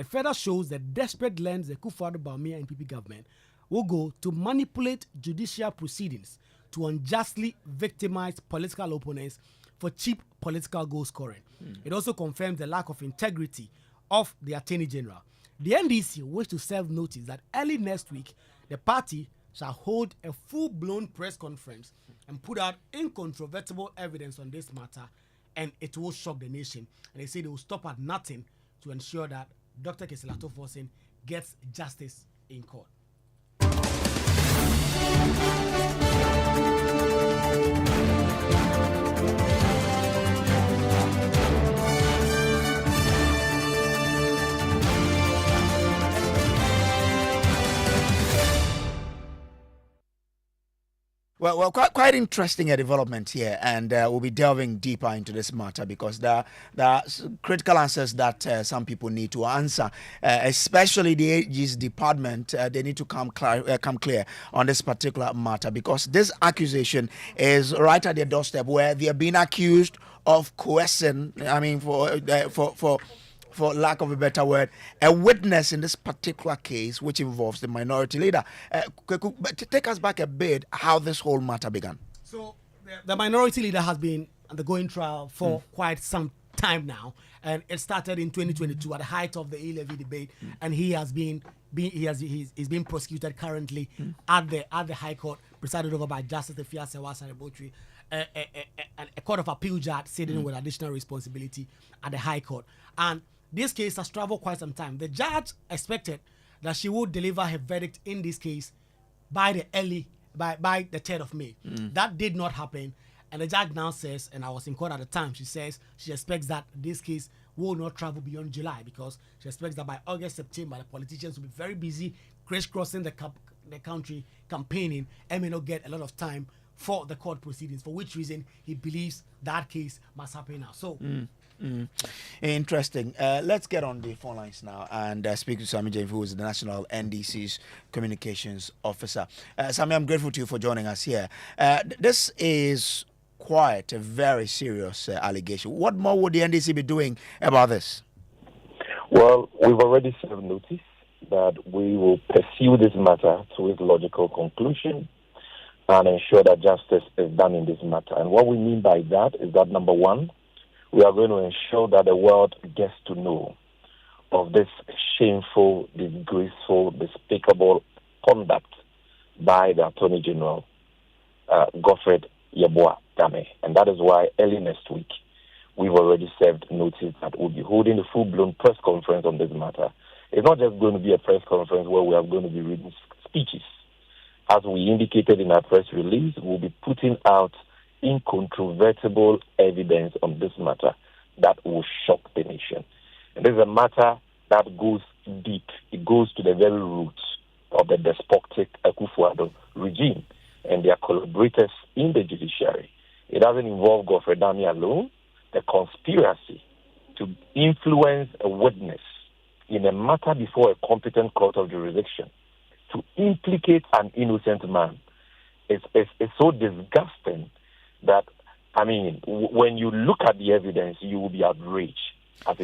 It further shows the desperate lengths the Kufuor-Bawumia NPP government will go to manipulate judicial proceedings to unjustly victimize political opponents for cheap political goal scoring. It also confirms the lack of integrity of the Attorney General. The NDC wish to serve notice that early next week, the party shall hold a full-blown press conference and put out incontrovertible evidence on this matter, and it will shock the nation. And they say they will stop at nothing to ensure that Dr. Kesela Toforsen gets justice in court. Well, quite interesting development here, and we'll be delving deeper into this matter because there are critical answers that some people need to answer, especially the AG's department. They need to come clear on this particular matter because this accusation is right at their doorstep where they are being accused of coercing. I mean, for lack of a better word, a witness in this particular case, which involves the minority leader. Take us back a bit how this whole matter began. So the minority leader has been undergoing trial for quite some time now, and it started in 2022 at the height of the A-levy debate, and he's being prosecuted currently at the High Court, presided over by Justice Efia Sewasa-Rebotri, a court of appeal judge sitting with additional responsibility at the High Court. And this case has traveled quite some time. The judge expected that she would deliver her verdict in this case by the 3rd of May. That did not happen. And the judge now says, and I was in court at the time, she says she expects that this case will not travel beyond July because she expects that by August, September, the politicians will be very busy crisscrossing the country campaigning and may not get a lot of time for the court proceedings, for which reason he believes that case must happen now. So, interesting. Let's get on the phone lines now and speak to Sami James, who is the National NDC's Communications Officer. Sami, I'm grateful to you for joining us here. This is quite a very serious allegation. What more would the NDC be doing about this? Well, we've already served notice that we will pursue this matter to its logical conclusion and ensure that justice is done in this matter. And what we mean by that is that, number one, we are going to ensure that the world gets to know of this shameful, disgraceful, despicable conduct by the Attorney General, Godfred Yeboah Dame. And that is why early next week, we've already served notice that we'll be holding a full-blown press conference on this matter. It's not just going to be a press conference where we are going to be reading speeches. As we indicated in our press release, we'll be putting out incontrovertible evidence on this matter that will shock the nation. And this is a matter that goes deep. It goes to the very roots of the despotic Akufo-Addo regime and their collaborators in the judiciary. It doesn't involve Godfred Dame alone. The conspiracy to influence a witness in a matter before a competent court of jurisdiction to implicate an innocent man is so disgusting that, I mean, when you look at the evidence, you will be outraged. What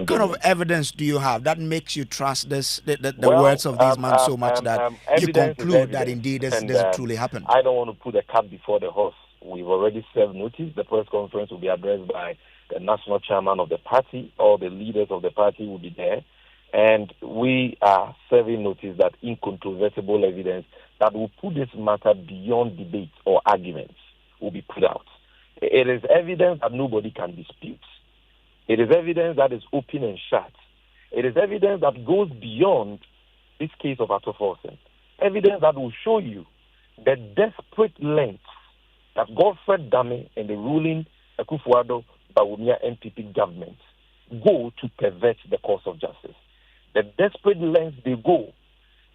kind of evidence do you have that makes you trust the words of these men so much that you conclude that indeed this truly happened? I don't want to put the cart before the horse. We've already served notice. The press conference will be addressed by the national chairman of the party. All the leaders of the party will be there. And we are serving notice that incontrovertible evidence that will put this matter beyond debate or arguments will be put out. It is evidence that nobody can dispute. It is evidence that is open and shut. It is evidence that goes beyond this case of Toforsen. Evidence that will show you the desperate lengths that Godfred Dame and the ruling Akufo-Addo Bawumia NPP government go to pervert the course of justice. The desperate lengths they go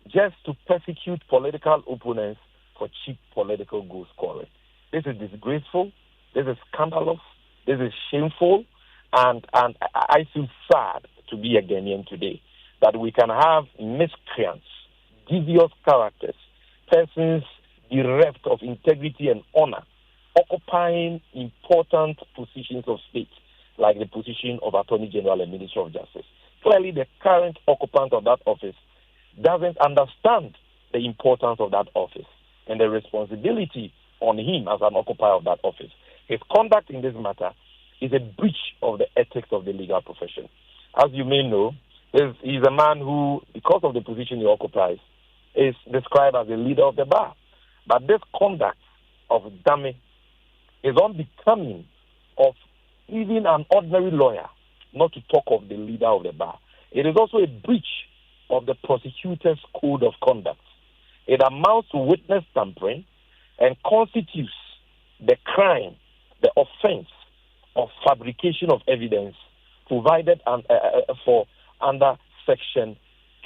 just to persecute political opponents for cheap political goal scoring. This is disgraceful. This is scandalous. This is shameful. And I feel sad to be a Ghanaian today that we can have miscreants, devious characters, persons bereft of integrity and honor, occupying important positions of state like the position of Attorney General and Minister of Justice. Clearly, the current occupant of that office doesn't understand the importance of that office and the responsibility on him as an occupier of that office. His conduct in this matter is a breach of the ethics of the legal profession. As you may know, he's a man who, because of the position he occupies, is described as a leader of the bar. But this conduct of Dame is unbecoming of even an ordinary lawyer, not to talk of the leader of the bar. It is also a breach of the prosecutor's code of conduct. It amounts to witness tampering and constitutes the crime, the offense of fabrication of evidence provided for under Section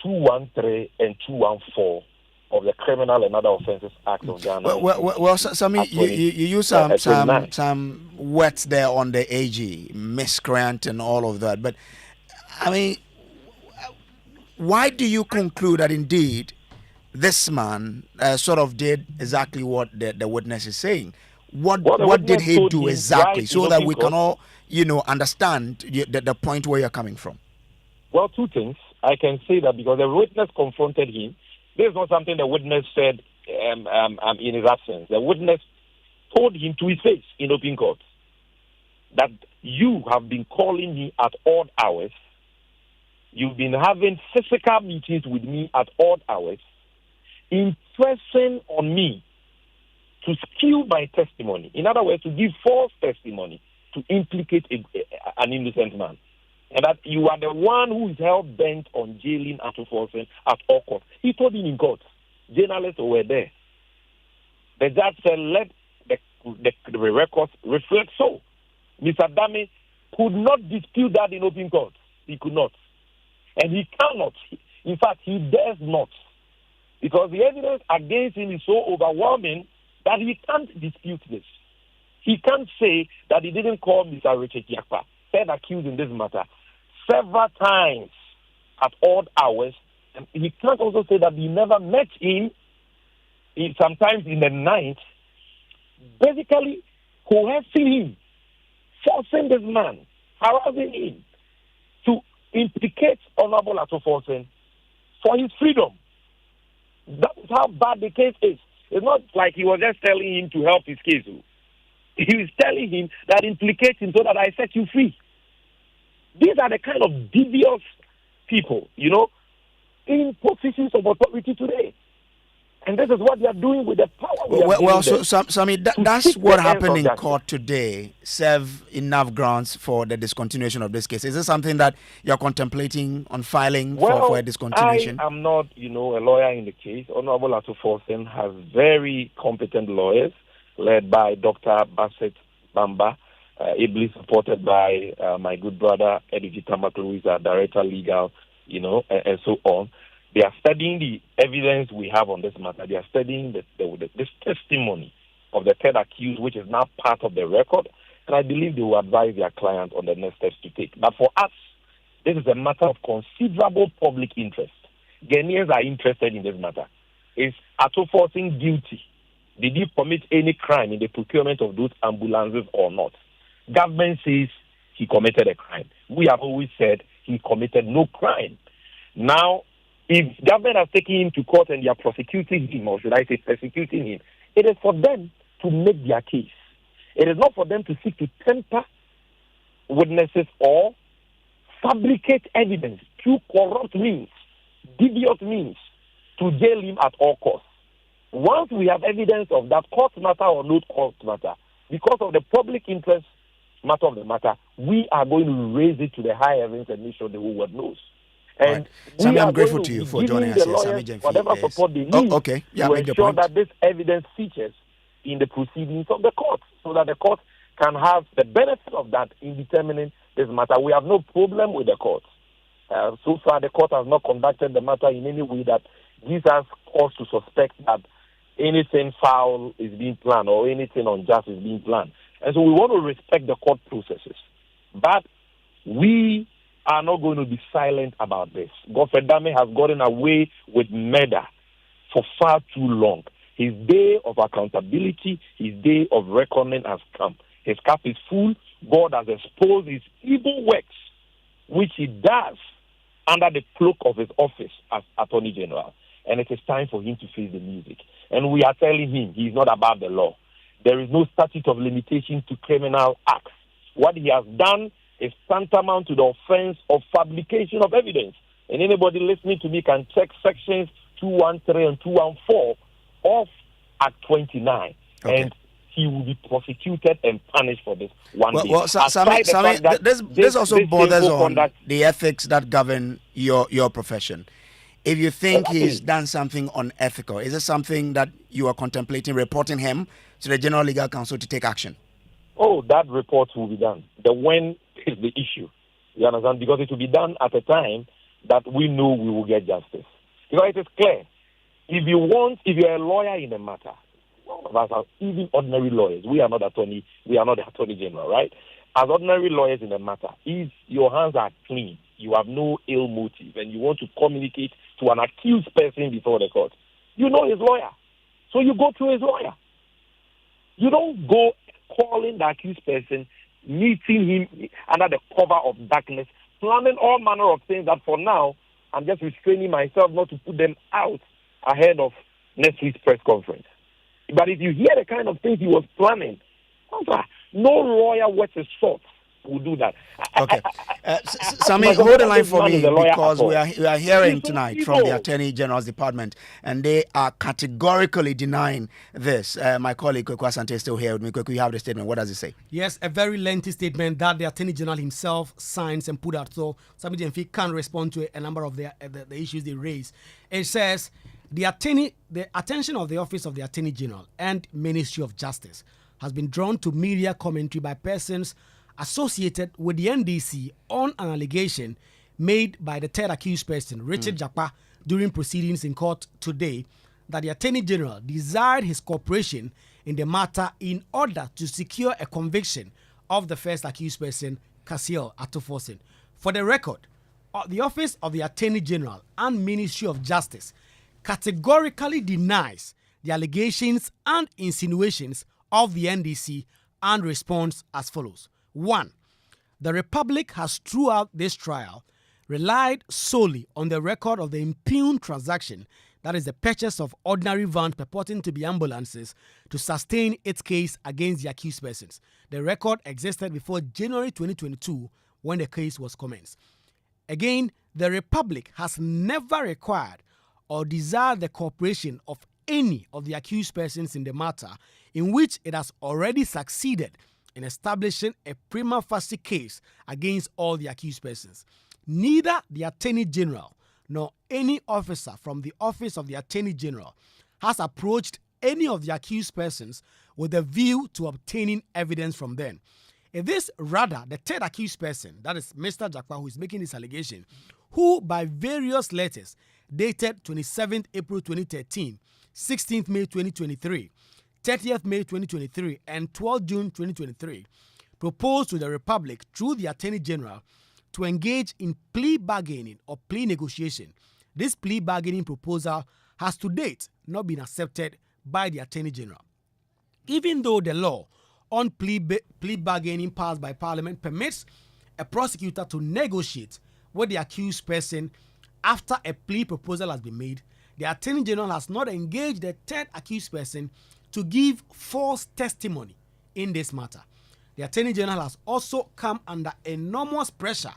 213 and 214 of the Criminal and Other Offences Act of Ghana. Well, Sammy, you use some words there on the AG, miscreant and all of that. But, I mean, why do you conclude that indeed this man sort of did exactly what the witness is saying? What did he do exactly, so that we can all, understand the point where you're coming from? Well, two things. I can say that because the witness confronted him. This is not something the witness said in his absence. The witness told him to his face in open court that you have been calling me at odd hours. You've been having physical meetings with me at odd hours, impressing on me to skew my testimony. In other words, to give false testimony to implicate an innocent man. And that you are the one who is hell-bent on jailing Atuforsen at all costs. He told him in court. Journalists were there. The judge said, let the records reflect so. Mr. Dame could not dispute that in open court. He could not. And he cannot. In fact, he dares not. Because the evidence against him is so overwhelming that he can't dispute this. He can't say that he didn't call Mr. Richard Yakpa, said accused in this matter, several times at odd hours. And he can't also say that he never met him, sometimes in the night, basically coercing him, forcing this man, harassing him to implicate Honorable Atuforsen for his freedom. That is how bad the case is. It's not like he was just telling him to help his case. He was telling him that implicate him so that I set you free. These are the kind of devious people, in positions of authority today. And this is what they are doing with the power. That's what happened in court today. Serve enough grounds for the discontinuation of this case. Is this something that you're contemplating on filing for a discontinuation? I am not, a lawyer in the case. Honorable Atuforsen has very competent lawyers led by Dr. Bassett Bamba, ably supported by my good brother Eddie Tamaklu, who is our director legal, and so on. They are studying the evidence we have on this matter. They are studying this testimony of the third accused, which is now part of the record. And I believe they will advise their client on the next steps to take. But for us, this is a matter of considerable public interest. Ghanaians are interested in this matter. Is Atuforsen guilty? Did he commit any crime in the procurement of those ambulances or not? Government says he committed a crime. We have always said he committed no crime. Now, if government has taken him to court and they are prosecuting him, or should I say persecuting him, it is for them to make their case. It is not for them to seek to temper witnesses or fabricate evidence through corrupt means, devious means, to jail him at all costs. Once we have evidence of that court matter or no court matter, because of the public interest matter of the matter, we are going to raise it to the high heavens and make sure the whole world knows. And Sammy, I'm grateful to you for joining us here. Sammy Jemfi, whatever support they need to ensure that this evidence features in the proceedings of the court, so that the court can have the benefit of that in determining this matter. We have no problem with the court. So far, the court has not conducted the matter in any way that gives us cause to suspect that anything foul is being planned or anything unjust is being planned. And so we want to respect the court processes. But we are not going to be silent about this. Godfrey Dame has gotten away with murder for far too long. His day of accountability, his day of reckoning has come. His cup is full God has exposed his evil works, which he does under the cloak of his office as Attorney General. And it is time for him to face the music. And we are telling him he is not above the law. There is no statute of limitation to criminal acts. What he has done is tantamount to the offense of fabrication of evidence. And anybody listening to me can check sections 213 and 214 of Act 29. Okay. And he will be prosecuted and punished for this one day. Well, Sammy, this also borders on the ethics that govern your profession. If you think he's done something unethical, is it something that you are contemplating reporting him to the General Legal Counsel to take action? Oh, that report will be done. The when is the issue. You understand? Because it will be done at a time that we know we will get justice. Because it is clear. If you're a lawyer in a matter, none of us are even ordinary lawyers. We are not the Attorney General, right? As ordinary lawyers in a matter, if your hands are clean, you have no ill motive, and you want to communicate to an accused person before the court, you know his lawyer. So you go to his lawyer. You don't go calling the accused person, meeting him under the cover of darkness, planning all manner of things that for now, I'm just restraining myself not to put them out ahead of next week's press conference. But if you hear the kind of things he was planning, no lawyer worth his salt will do that. Okay. Sammy, hold the line for me, because we are hearing tonight from the Attorney General's Department, and they are categorically denying this. My colleague Kojo Asante is still here with me. Kojo, you have the statement. What does it say? Yes, a very lengthy statement that the Attorney General himself signs and put out. So Sammy Jenfi can respond to a number of the issues they raise. It says, the attention of the Office of the Attorney General and Ministry of Justice has been drawn to media commentary by persons associated with the NDC on an allegation made by the third accused person, Richard Japa, during proceedings in court today, that the Attorney General desired his cooperation in the matter in order to secure a conviction of the first accused person, Cassiel Atufosin. For the record, the Office of the Attorney General and Ministry of Justice categorically denies the allegations and insinuations of the NDC and responds as follows. 1. The Republic has throughout this trial relied solely on the record of the impugned transaction, that is the purchase of ordinary vans purporting to be ambulances, to sustain its case against the accused persons. The record existed before January 2022 when the case was commenced. Again, the Republic has never required or desired the cooperation of any of the accused persons in the matter, in which it has already succeeded in establishing a prima facie case against all the accused persons. Neither the Attorney General nor any officer from the Office of the Attorney General has approached any of the accused persons with a view to obtaining evidence from them. It is rather the third accused person, that is Mr. Jakpa, who is making this allegation, who by various letters dated 27th April 2013, 16th May 2023, 30th May 2023, and 12th June 2023, proposed to the Republic through the Attorney General to engage in plea bargaining or plea negotiation. This plea bargaining proposal has to date not been accepted by the Attorney General. Even though the law on plea bargaining passed by Parliament permits a prosecutor to negotiate with the accused person after a plea proposal has been made, the Attorney General has not engaged the third accused person to give false testimony in this matter. The Attorney General has also come under enormous pressure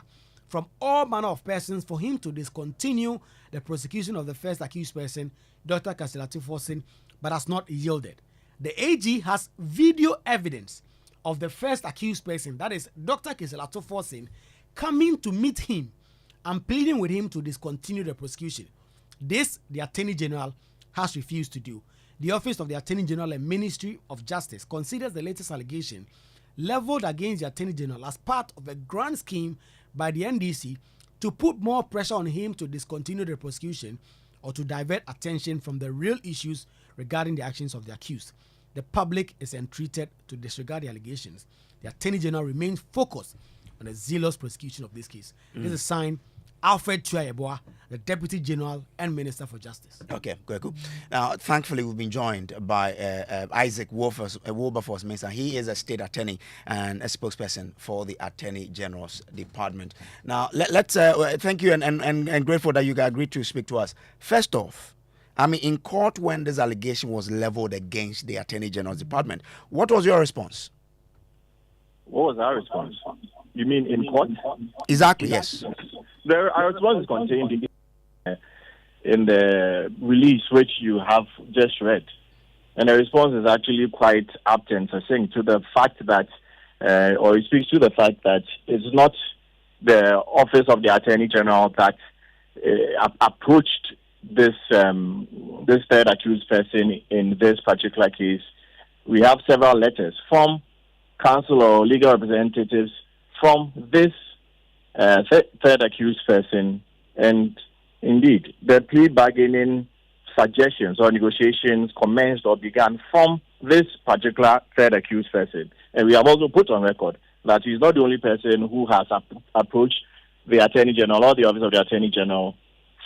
from all manner of persons for him to discontinue the prosecution of the first accused person, Dr. Cassiel Atufosin, but has not yielded. The AG has video evidence of the first accused person, that is Dr. Cassiel Atufosin, coming to meet him and pleading with him to discontinue the prosecution. This, the Attorney General has refused to do. The Office of the Attorney General and Ministry of Justice considers the latest allegation leveled against the Attorney General as part of a grand scheme by the NDC to put more pressure on him to discontinue the prosecution or to divert attention from the real issues regarding the actions of the accused. The public is entreated to disregard the allegations. The Attorney General remains focused on a zealous prosecution of this case. This is signed Alfred Tuayeboa, the Deputy General and Minister for Justice. Okay, cool. Now, thankfully, we've been joined by Isaac Wilberforce Mensah. He is a state attorney and a spokesperson for the Attorney General's Department. Now, let's thank you and grateful that you agreed to speak to us. First off, I mean, in court, when this allegation was leveled against the Attorney General's Department, what was your response? What was our response? You mean in court? Exactly, yes. Our response is contained in the release which you have just read. And the response is actually quite apt and succinct to the fact that, or it speaks to the fact that it's not the Office of the Attorney General that approached this third accused person in this particular case. We have several letters from counsel or legal representatives from this third accused person, and indeed, the plea bargaining suggestions or negotiations commenced or began from this particular third accused person. And we have also put on record that he's not the only person who has approached the Attorney General or the Office of the Attorney General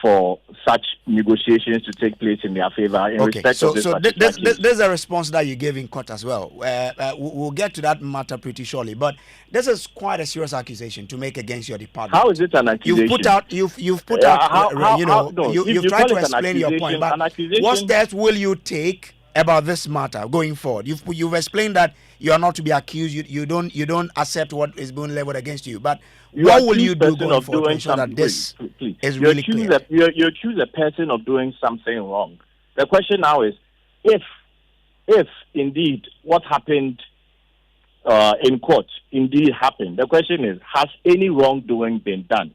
for such negotiations to take place in their favor in respect of this. So there's a response that you gave in court as well. We'll get to that matter pretty shortly, but this is quite a serious accusation to make against your department. How is it an accusation? You've tried to explain your point, but what steps will you take about this matter going forward? You've explained that you are not to be accused. You don't accept what is being leveled against you, but what will you do going forward to ensure that this is really clear? You accuse a person of doing something wrong. The question now is, if indeed what happened in court indeed happened, the question is, has any wrongdoing been done?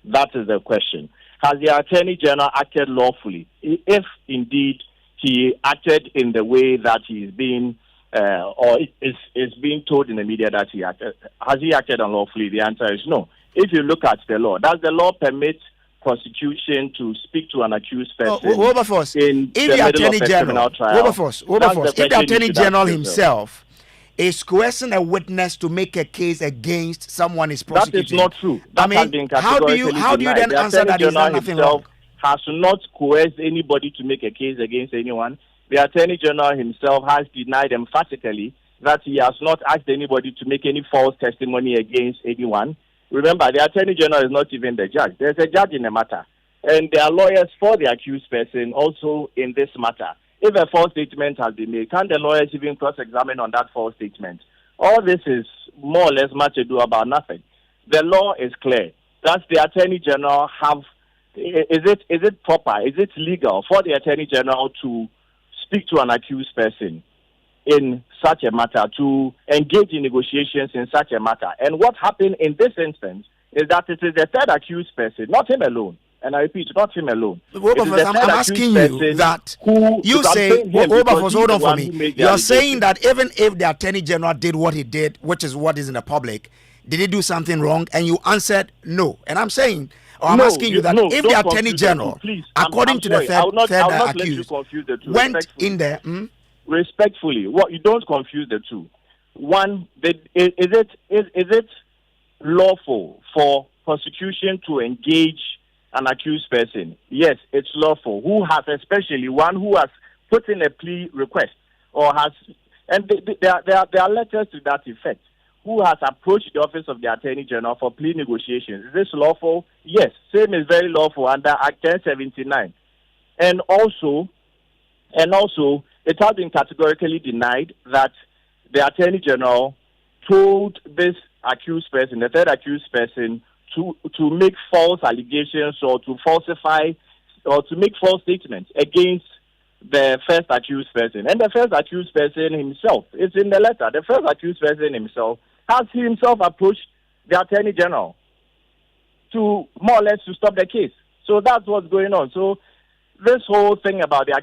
That is the question. Has the Attorney General acted lawfully? If indeed he acted in the way that he is being or is being told in the media that he acted, has he acted unlawfully? The answer is no. If you look at the law, does the law permit prosecution to speak to an accused person? Wilberforce, if the Attorney General, if the Attorney General himself is coercing a witness to make a case against someone is prosecuting, that is not true. That how do you then answer that he's done nothing wrong? Has not coerced anybody to make a case against anyone. The Attorney General himself has denied emphatically that he has not asked anybody to make any false testimony against anyone. Remember, the Attorney General is not even the judge. There's a judge in the matter. And there are lawyers for the accused person also in this matter. If a false statement has been made, can the lawyers even cross-examine on that false statement? All this is more or less much ado about nothing. The law is clear. Does the Attorney General have... Is it proper? Is it legal for the Attorney General to speak to an accused person in such a matter, to engage in negotiations in such a matter? And what happened in this instance is that it is the third accused person, not him alone. And I repeat, not him alone. I'm asking you that you say, Wilberforce, hold on for me. You're saying that even if the Attorney General did what he did, which is what is in the public, did he do something wrong? And you answered no. And I'm saying, I'm asking you that if the Attorney General, according to the third accused, went in there... Respectfully, you don't confuse the two. One, is it lawful for prosecution to engage an accused person? Yes, it's lawful. Who has, especially one who has put in a plea request or has, and there are letters to that effect. Who has approached the Office of the Attorney General for plea negotiations? Is this lawful? Yes, same is very lawful under Act 1079. And also, it has been categorically denied that the Attorney General told this accused person, the third accused person, to make false allegations or to falsify or to make false statements against the first accused person. And the first accused person himself, it's in the letter, the first accused person himself has himself approached the Attorney General to more or less to stop the case. So that's what's going on. So this whole thing about the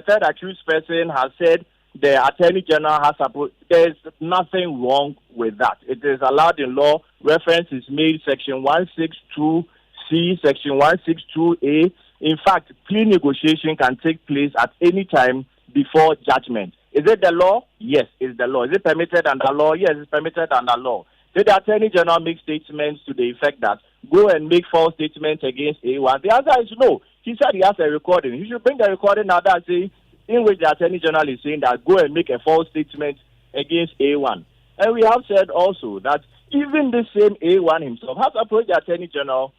third accused person has said the Attorney General has approached. There's nothing wrong with that. It is allowed in law. Reference is made, Section 162C, Section 162A. In fact, plea negotiation can take place at any time before judgment. Is it the law? Yes, it's the law. Is it permitted under law? Yes, it's permitted under law. Did the Attorney General make statements to the effect that go and make false statements against A1? The answer is no. He said he has a recording. He should bring the recording now that say, in which the Attorney General is saying that go and make a false statement against A1. And we have said also that even the same A1 himself has approached the Attorney General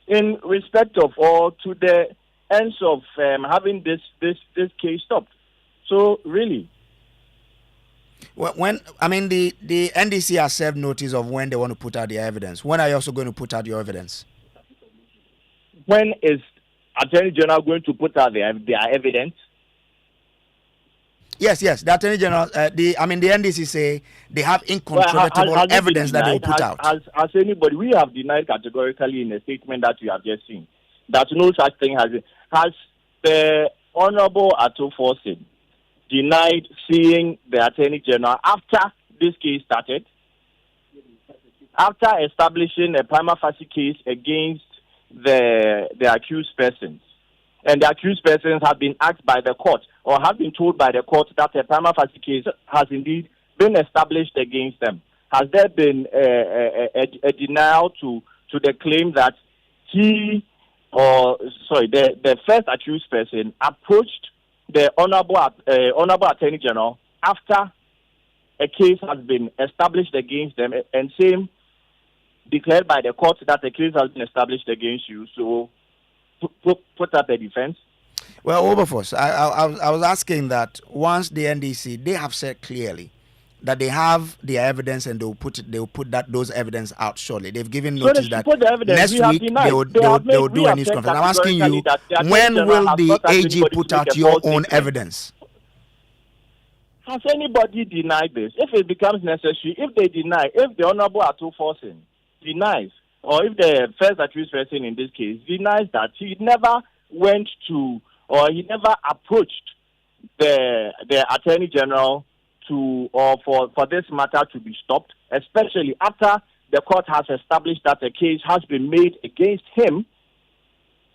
in respect of or to the ends of having this case stopped. So really, when I mean the NDC has served notice of when they want to put out their evidence. When are you also going to put out your evidence? When is Attorney General going to put out their evidence? Yes. The Attorney General, the NDC say they have incontrovertible evidence that they will put out. Has anybody? We have denied categorically in a statement that you have just seen that no such thing has the Honorable Ato Forsin denied seeing the Attorney General after this case started, after establishing a prima facie case against the accused persons. And the accused persons have been asked by the court or have been told by the court that a prima facie case has indeed been established against them. Has there been a denial to the claim that the first accused person approached the Honorable Attorney General after a case has been established against them and same declared by the court that a case has been established against you? So put up a defense? Well, Wilberforce, I was asking that once the NDC, they have said clearly that they have the evidence and they'll put those evidence out shortly. They've given notice that next week they will do a news conference. I'm asking you, when will the AG put out your own evidence? Has anybody denied this? If it becomes necessary, if the Honorable Ato Forsin denies, or if the first accused person in this case denies that he never went to or he never approached the Attorney General for this matter to be stopped, especially after the court has established that a case has been made against him,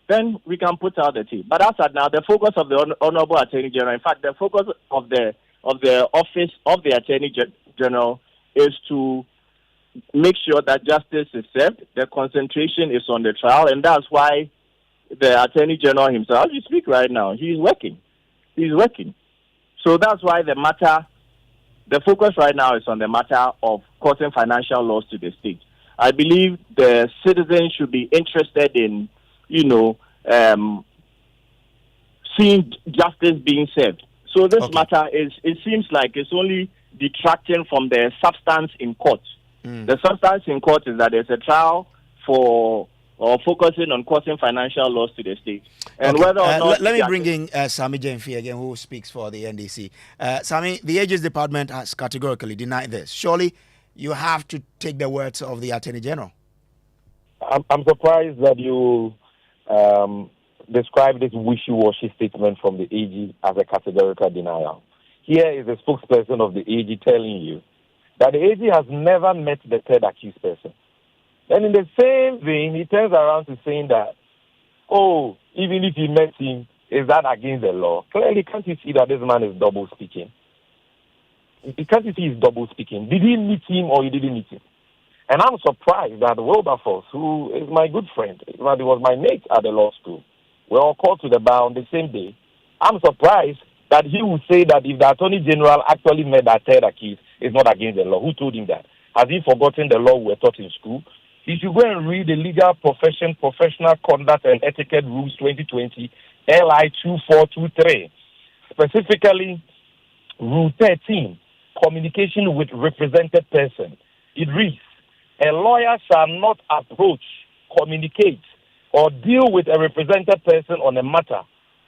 then we can put out the tape. But as at now, the focus of the Honorable Attorney General, in fact, the focus of the office of the Attorney General is to make sure that justice is served. The concentration is on the trial, and that's why the Attorney General himself, as you speak right now, he's working. So that's why the focus right now is on the matter of causing financial loss to the state. I believe the citizens should be interested in, seeing justice being served. So this matter it seems like it's only detracting from the substance in court. The substance in court is that there's a trial for focusing on causing financial loss to the state. And whether or not... Let me bring in Sami Jemfi again, who speaks for the NDC. Sami, the AG's department has categorically denied this. Surely you have to take the words of the Attorney General. I'm surprised that you describe this wishy-washy statement from the AG as a categorical denial. Here is the spokesperson of the AG telling you that the AG has never met the third accused person. Then in the same vein, he turns around to saying that, even if he met him, is that against the law? Clearly, can't you see that this man is double-speaking? Can't you see he's double-speaking? Did he meet him or he didn't meet him? And I'm surprised that Wilberforce, who is my good friend, he was my mate at the law school, we all called to the bar on the same day. I'm surprised that he would say that if the Attorney General actually met that third accused, it's not against the law. Who told him that? Has he forgotten the law we were taught in school? He should go and read the Legal Profession, Professional Conduct and Etiquette Rules 2020, LI 2423. Specifically, Rule 13, Communication with Represented Person. It reads, a lawyer shall not approach, communicate, or deal with a represented person on a matter,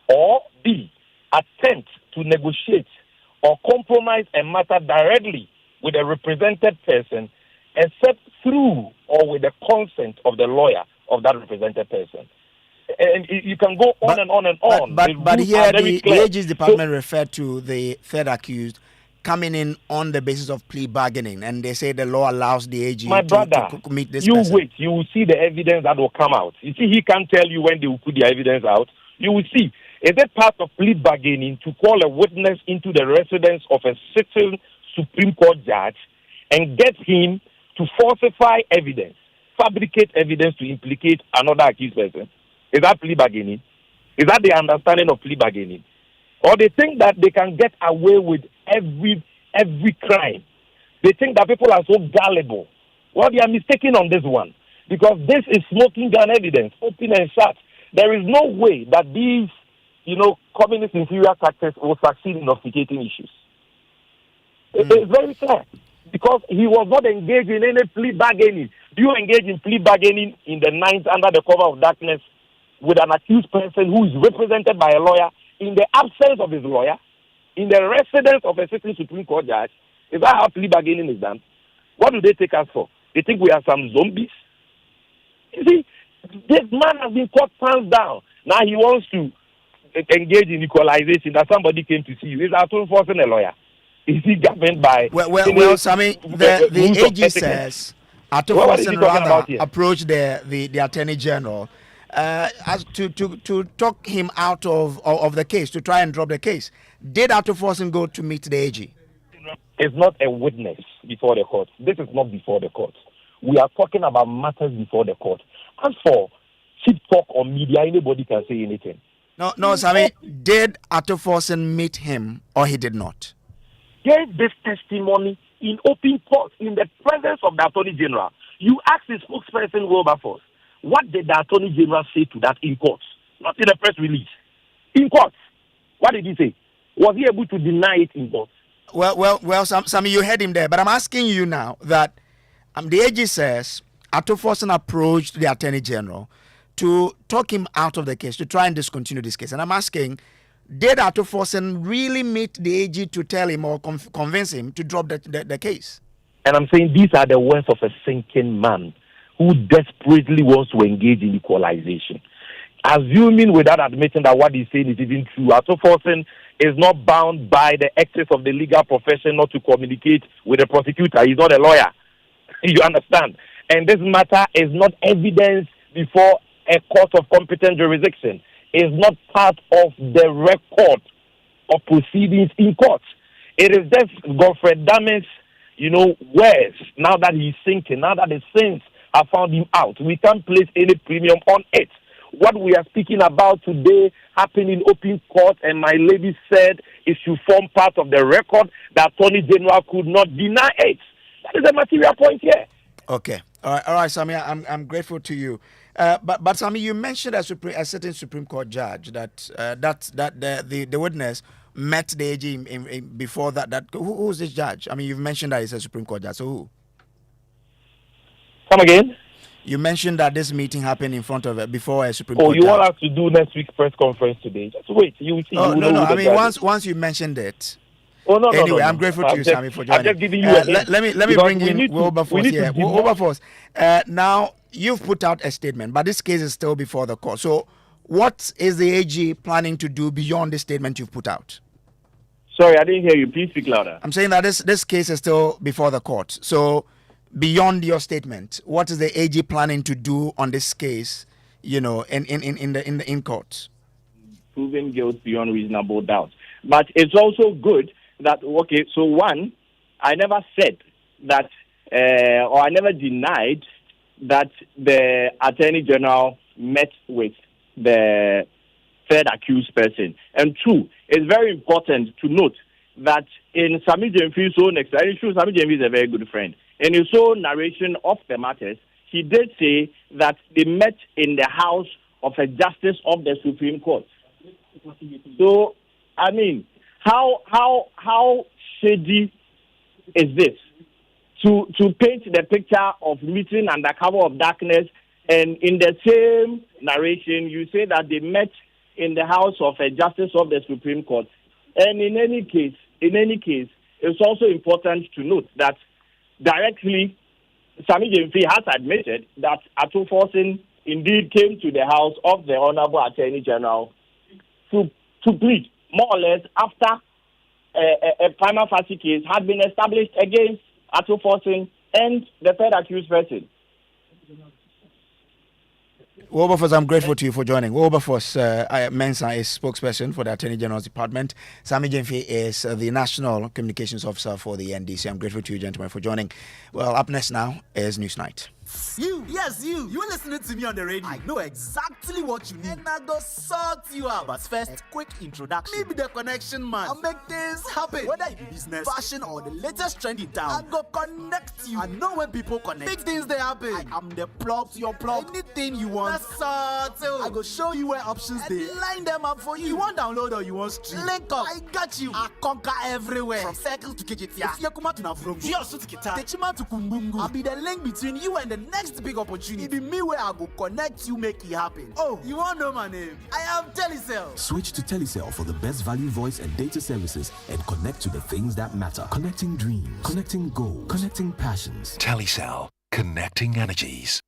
or B, attempt to negotiate or compromise a matter directly with a represented person except through or with the consent of the lawyer of that represented person. And you can go on and on and on. But here the AG's department referred to the third accused coming in on the basis of plea bargaining, and they say the law allows the AG to meet this person. Wait, you will see the evidence that will come out. You see, he can't tell you when they will put the evidence out. You will see. Is it part of plea bargaining to call a witness into the residence of a sitting Supreme Court judge and get him to falsify evidence? fabricate evidence to implicate another accused person? Is that plea bargaining? Is that the understanding of plea bargaining? Or they think that they can get away with every crime? They think that people are so gullible. Well, they are mistaken on this one, because this is smoking gun evidence, open and shut. There is no way that these, communist inferior tactics will succeed in obfuscating issues. It's very clear, because he was not engaged in any plea bargaining. Do you engage in plea bargaining in the night under the cover of darkness with an accused person who is represented by a lawyer in the absence of his lawyer, in the residence of a sitting Supreme Court judge? Is that how plea bargaining is done? What do they take us for? They think we are some zombies? You see, this man has been caught hands down. Now he wants to engage in equalization, that somebody came to see you. Is that enforcing a lawyer? Is he governed by... Well, Sammy, the AG says Atufosin rather approached the Attorney General as to talk him out of the case, to try and drop the case. Did Atufosin go to meet the AG? It's not a witness before the court. This is not before the court. We are talking about matters before the court. As for cheap talk on media, anybody can say anything. No, Sammy, did Atufosin meet him or he did not? Gave this testimony in open court in the presence of the Attorney General. You asked the spokesperson Wilberforce, what did the Attorney General say to that in court? Not in a press release. In court. What did he say? Was he able to deny it in court? Well, Sammy, you heard him there, but I'm asking you now that the AG says Atufosin approached the Attorney General to talk him out of the case, to try and discontinue this case. And I'm asking, did Atufosin really meet the AG to tell him or convince him to drop the case? And I'm saying these are the words of a sinking man who desperately wants to engage in equalization. Assuming without admitting that what he's saying is even true, Atufosin is not bound by the ethics of the legal profession not to communicate with the prosecutor. He's not a lawyer. You understand? And this matter is not evidence before a court of competent jurisdiction. Is not part of the record of proceedings in court. It is just Godfrey Dame's, words. Now that he's sinking, now that the sins have found him out, we can't place any premium on it. What we are speaking about today happened in open court, and my lady said it should form part of the record. The Attorney General could not deny it. That is a material point here. Okay. All right, Sammy, I'm grateful to you. But Sammy, you mentioned a certain Supreme Court judge that the witness met the AG before that. Who's this judge? I mean, you've mentioned that it's a Supreme Court judge. So who? Come again? You mentioned that this meeting happened in front of before a Supreme Court judge. You want us to do next week's press conference today? Just wait. You will see. Oh, no. I mean, once you mentioned it. Oh, no, anyway, no. I'm grateful to you, Sammy, for joining. I'm just giving you let me bring in Wilberforce here. Wilberforce, now you've put out a statement, but this case is still before the court. So what is the AG planning to do beyond the statement you've put out? Sorry, I didn't hear you. Please speak louder. I'm saying that this case is still before the court. So beyond your statement, what is the AG planning to do on this case, in court? Proving guilt beyond reasonable doubt. But it's also good that, okay, so one, I never said that, or I never denied that the Attorney General met with the third accused person. And two, it's very important to note that in Sami Jemfi's own explanation, Sami Jemfi is a very good friend. In his own narration of the matters, he did say that they met in the house of a justice of the Supreme Court. So, I mean, how shady is this? To paint the picture of meeting under cover of darkness, and in the same narration, you say that they met in the house of a justice of the Supreme Court. And in any case, it's also important to note that directly, Sami Jemfi has admitted that Atufosin indeed came to the house of the Honorable Attorney General to plead, more or less, after a prima facie case had been established against Atufosin and the third accused person. Wilberforce, I'm grateful to you for joining. Wilberforce Mensah is spokesperson for the Attorney General's Department. Sami Jemfi is the National Communications Officer for the NDC. I'm grateful to you, gentlemen, for joining. Well, up next now is Newsnight. You, yes, you listening to me on the radio. I know exactly what you need, and I go sort you out. But first, a quick introduction. Maybe the connection man. I'll make things happen. Whether it be business, fashion, or the latest trend in town, I go connect you. I know when people connect, big things they happen. I am the plug to your plug. Anything you want, I go show you where options they line them up for you. You want download or you want stream? Link up. I got you. I conquer everywhere. From circles to KJT. If you come out to Navrum, Jiosu to Kita, Techima to Kumbungu. I'll be the link between you and the next big opportunity. It be me where I go connect you, make it happen. Oh, you want to know my name? I am Telecel. Switch to Telecel for the best value voice and data services and connect to the things that matter. Connecting dreams, connecting goals, connecting passions. Telecel, connecting energies.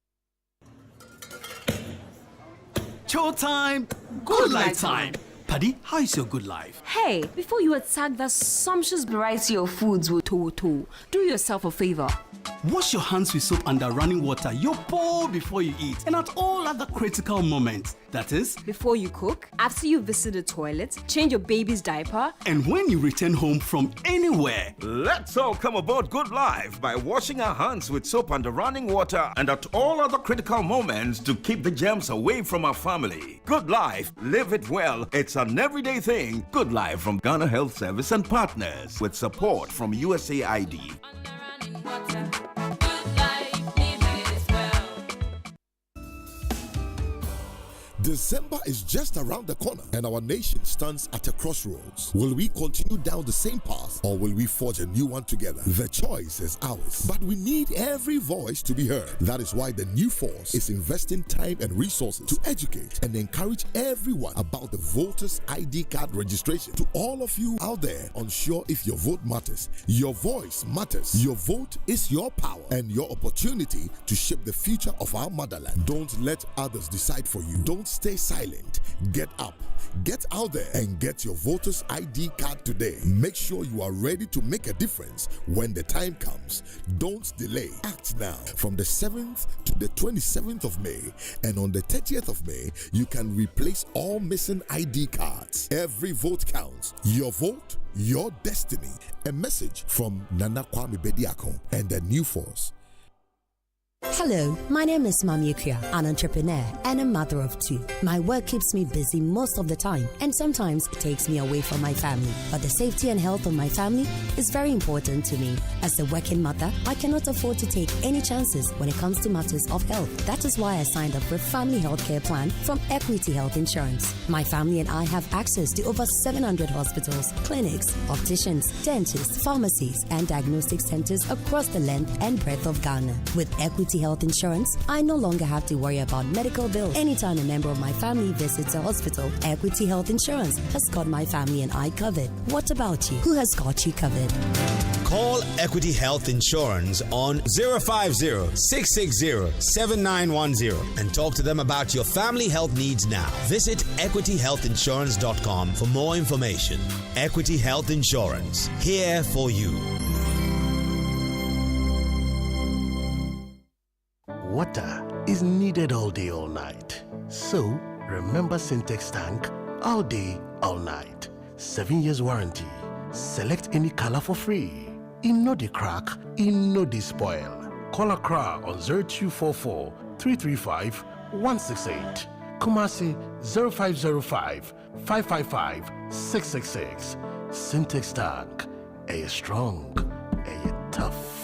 Show time, good life time. Paddy, how is your good life? Hey, before you attack that sumptuous variety of foods with Toto, do yourself a favor. Wash your hands with soap under running water, your bowl before you eat, and at all other critical moments. That is, before you cook, after you visit the toilet, change your baby's diaper, and when you return home from anywhere. Let's all come aboard Good Life by washing our hands with soap under running water and at all other critical moments to keep the germs away from our family. Good Life, live it well. It's an everyday thing. Good Life from Ghana Health Service and partners with support from USAID. December is just around the corner and our nation stands at a crossroads. Will we continue down the same path or will we forge a new one together? The choice is ours, but we need every voice to be heard. That is why the new force is investing time and resources to educate and encourage everyone about the voters ID card registration. To all of you out there unsure if your vote matters, your voice matters. Your vote is your power and your opportunity to shape the future of our motherland. Don't let others decide for you. Don't stay silent. Get up, get out there, and get your voter's ID card today. Make sure you are ready to make a difference when the time comes. Don't delay. Act now. From the 7th to the 27th of May, and on the 30th of May, you can replace all missing ID cards. Every vote counts. Your vote, your destiny. A message from Nana Kwame Bediako and the New Force. Hello, my name is Mami Akua, an entrepreneur and a mother of two. My work keeps me busy most of the time and sometimes it takes me away from my family. But the safety and health of my family is very important to me. As a working mother, I cannot afford to take any chances when it comes to matters of health. That is why I signed up for a family health care plan from Equity Health Insurance. My family and I have access to over 700 hospitals, clinics, opticians, dentists, pharmacies, and diagnostic centers across the length and breadth of Ghana. With Equity Health Insurance, I no longer have to worry about medical bills. Anytime a member of my family visits a hospital, Equity Health Insurance has got my family and I covered. What about you? Who has got you covered? Call Equity Health Insurance on 050-660-7910 and talk to them about your family health needs now. Visit equityhealthinsurance.com for more information. Equity Health Insurance, here for you. Water is needed all day, all night. So, remember Syntex tank all day, all night. 7 years warranty. Select any color for free. In no the crack, in no the spoil. Call Accra on 0244 335 168. Kumasi 0505 555 666. Syntex tank. A strong, a tough.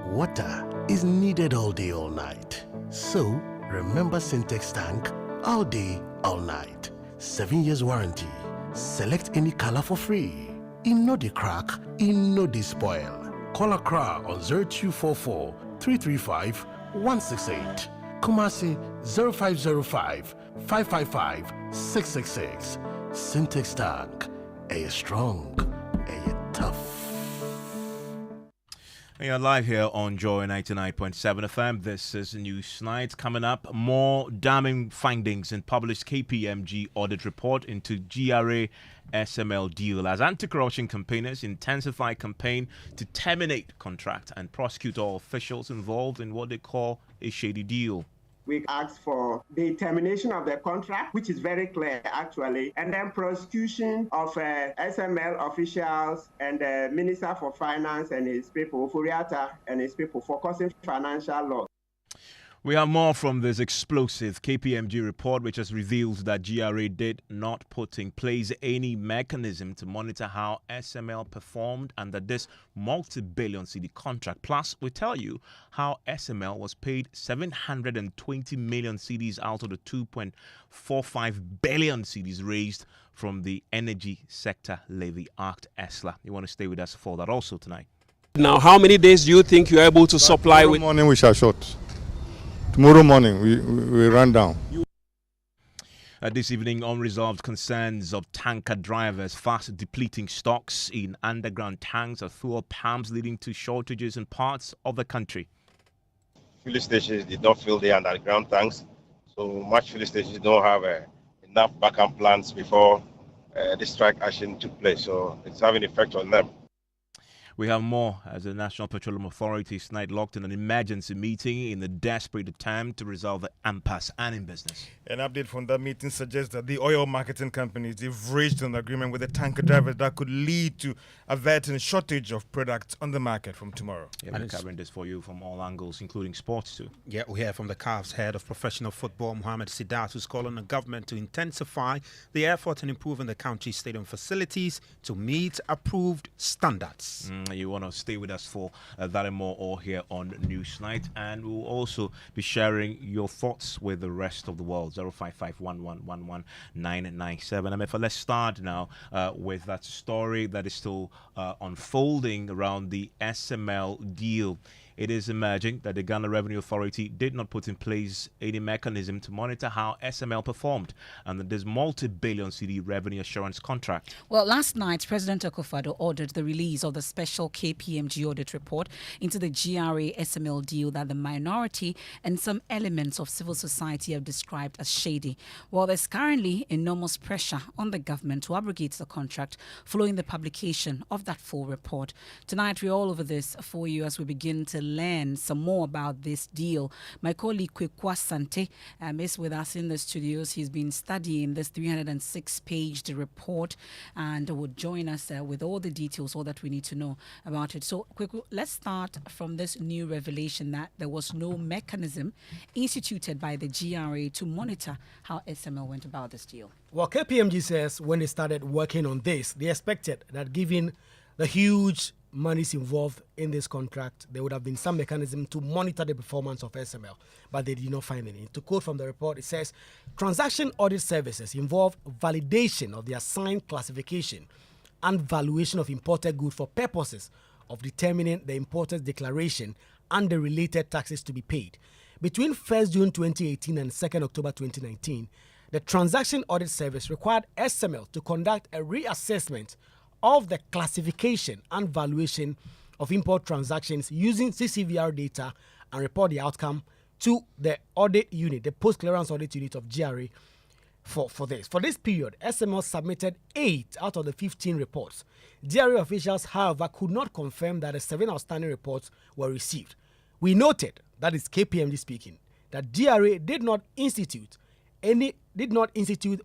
Water is needed all day, all night. So, remember Syntex tank all day, all night. 7 years warranty. Select any color for free. In no the crack, in no the spoil. Call Accra on 0244 335 168. Kumasi 0505 555 666. Syntex tank. A strong, a tough. We are live here on Joy 99.7 FM. This is News Night. Coming up, more damning findings in published KPMG audit report into GRA SML deal as anti-corruption campaigners intensify campaign to terminate contract and prosecute all officials involved in what they call a shady deal. we asked for the termination of the contract, which is very clear actually, and then prosecution of SML officials and the Minister for Finance and his people, Furiata and his people, for causing financial loss. We have more from this explosive KPMG report, which has revealed that GRA did not put in place any mechanism to monitor how SML performed under this multi-billion CD contract. Plus, we tell you how SML was paid 720 million CDs out of the 2.45 billion CDs raised from the Energy Sector Levy Act, ESLA. You want to stay with us for that also tonight. Now, how many days do you think you're able to supply with? Tomorrow morning we shall short. Tomorrow morning we run down. This evening, unresolved concerns of tanker drivers fast depleting stocks in underground tanks of fuel pumps, leading to shortages in parts of the country. Fueling stations did not fill the underground tanks, so much fueling stations don't have enough backup plans before the strike action took place, so it's having an effect on them. We have more as the National Petroleum Authority is tonight locked in an emergency meeting in a desperate attempt to resolve the impasse and in business. An update from that meeting suggests that the oil marketing companies have reached an agreement with the tanker drivers that could lead to averting a shortage of products on the market from tomorrow. Yeah, we're covering this for you from all angles, including sports too. Yeah, we hear from the CAF's head of professional football, Mohamed Sidat, who's calling on the government to intensify the effort in improving the country's stadium facilities to meet approved standards. You want to stay with us for that and more all here on Newsnight, and we'll also be sharing your thoughts with the rest of the world. 0551111 997. Emefa, let's start now with that story that is still unfolding around the SML deal. It is emerging that the Ghana Revenue Authority did not put in place any mechanism to monitor how SML performed under this multi-billion CD revenue assurance contract. Well, last night, President Akufo-Addo ordered the release of the special KPMG audit report into the GRA SML deal that the minority and some elements of civil society have described as shady. Well, there's currently enormous pressure on the government to abrogate the contract following the publication of that full report. Tonight, we're all over this for you as we begin to learn some more about this deal. My colleague Kwekwa Sante is with us in the studios. He's been studying this 306-page report and would join us with all the details, all that we need to know about it. So, Kwekwa, let's start from this new revelation that there was no mechanism instituted by the GRA to monitor how SML went about this deal. Well, KPMG says when they started working on this, they expected that given the huge monies involved in this contract, there would have been some mechanism to monitor the performance of SML, but they did not find any. To quote from the report, it says, transaction audit services involve validation of the assigned classification and valuation of imported goods for purposes of determining the importer's declaration and the related taxes to be paid. Between 1st June 2018 and 2nd October 2019, the transaction audit service required SML to conduct a reassessment of the classification and valuation of import transactions using CCVR data and report the outcome to the audit unit, the post-clearance audit unit of GRA for this. For this period, SML submitted 8 out of the 15 reports. GRA officials, however, could not confirm that the 7 outstanding reports were received. We noted, that is KPMG speaking, that GRA did not institute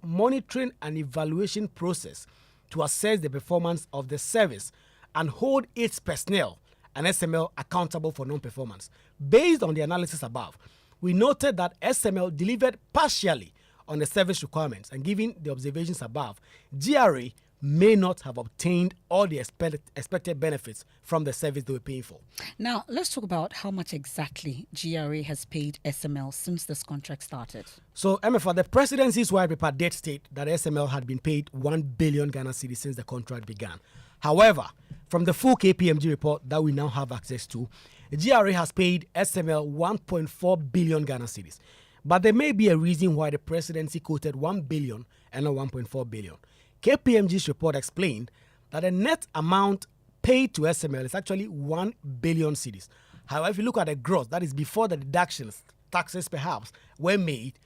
monitoring and evaluation process to assess the performance of the service and hold its personnel and SML accountable for non-performance. Based on the analysis above, we noted that SML delivered partially on the service requirements, and given the observations above, GRA may not have obtained all the expected benefits from the service they were paying for. Now, let's talk about how much exactly GRA has paid SML since this contract started. So, Emefa, the presidency's white paper did state that SML had been paid 1 billion Ghana cedis since the contract began. However, from the full KPMG report that we now have access to, GRA has paid SML 1.4 billion Ghana cedis. But there may be a reason why the presidency quoted 1 billion and not 1.4 billion. KPMG's report explained that the net amount paid to SML is actually 1 billion cedis. However, if you look at the gross, that is before the deductions, taxes perhaps, were made,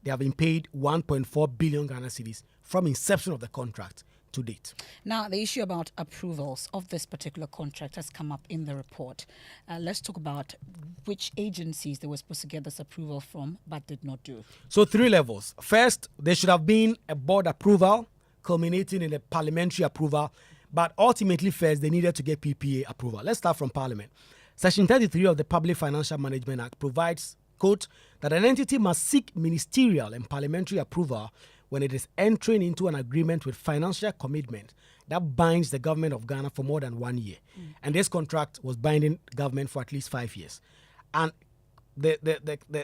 they have been paid 1.4 billion Ghana cedis from inception of the contract to date. Now, the issue about approvals of this particular contract has come up in the report. Let's talk about which agencies they were supposed to get this approval from but did not do. So 3 levels. First, there should have been a board approval culminating in a parliamentary approval, but ultimately first they needed to get PPA approval. Let's start from Parliament. Section 33 of the Public Financial Management Act provides, quote, that an entity must seek ministerial and parliamentary approval when it is entering into an agreement with financial commitment that binds the government of Ghana for more than 1 year. And this contract was binding government for at least 5 years. And the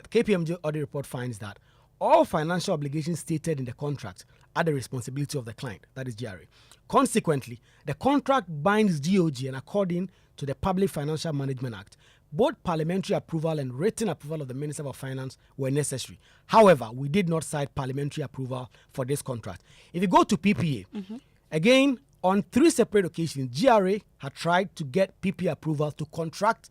KPMG audit report finds that all financial obligations stated in the contract are the responsibility of the client, that is GRA. Consequently, the contract binds DOG, and according to the Public Financial Management Act, both parliamentary approval and written approval of the Minister of Finance were necessary. However, we did not cite parliamentary approval for this contract. If you go to PPA, again, on 3 separate occasions, GRA had tried to get PPA approval to contract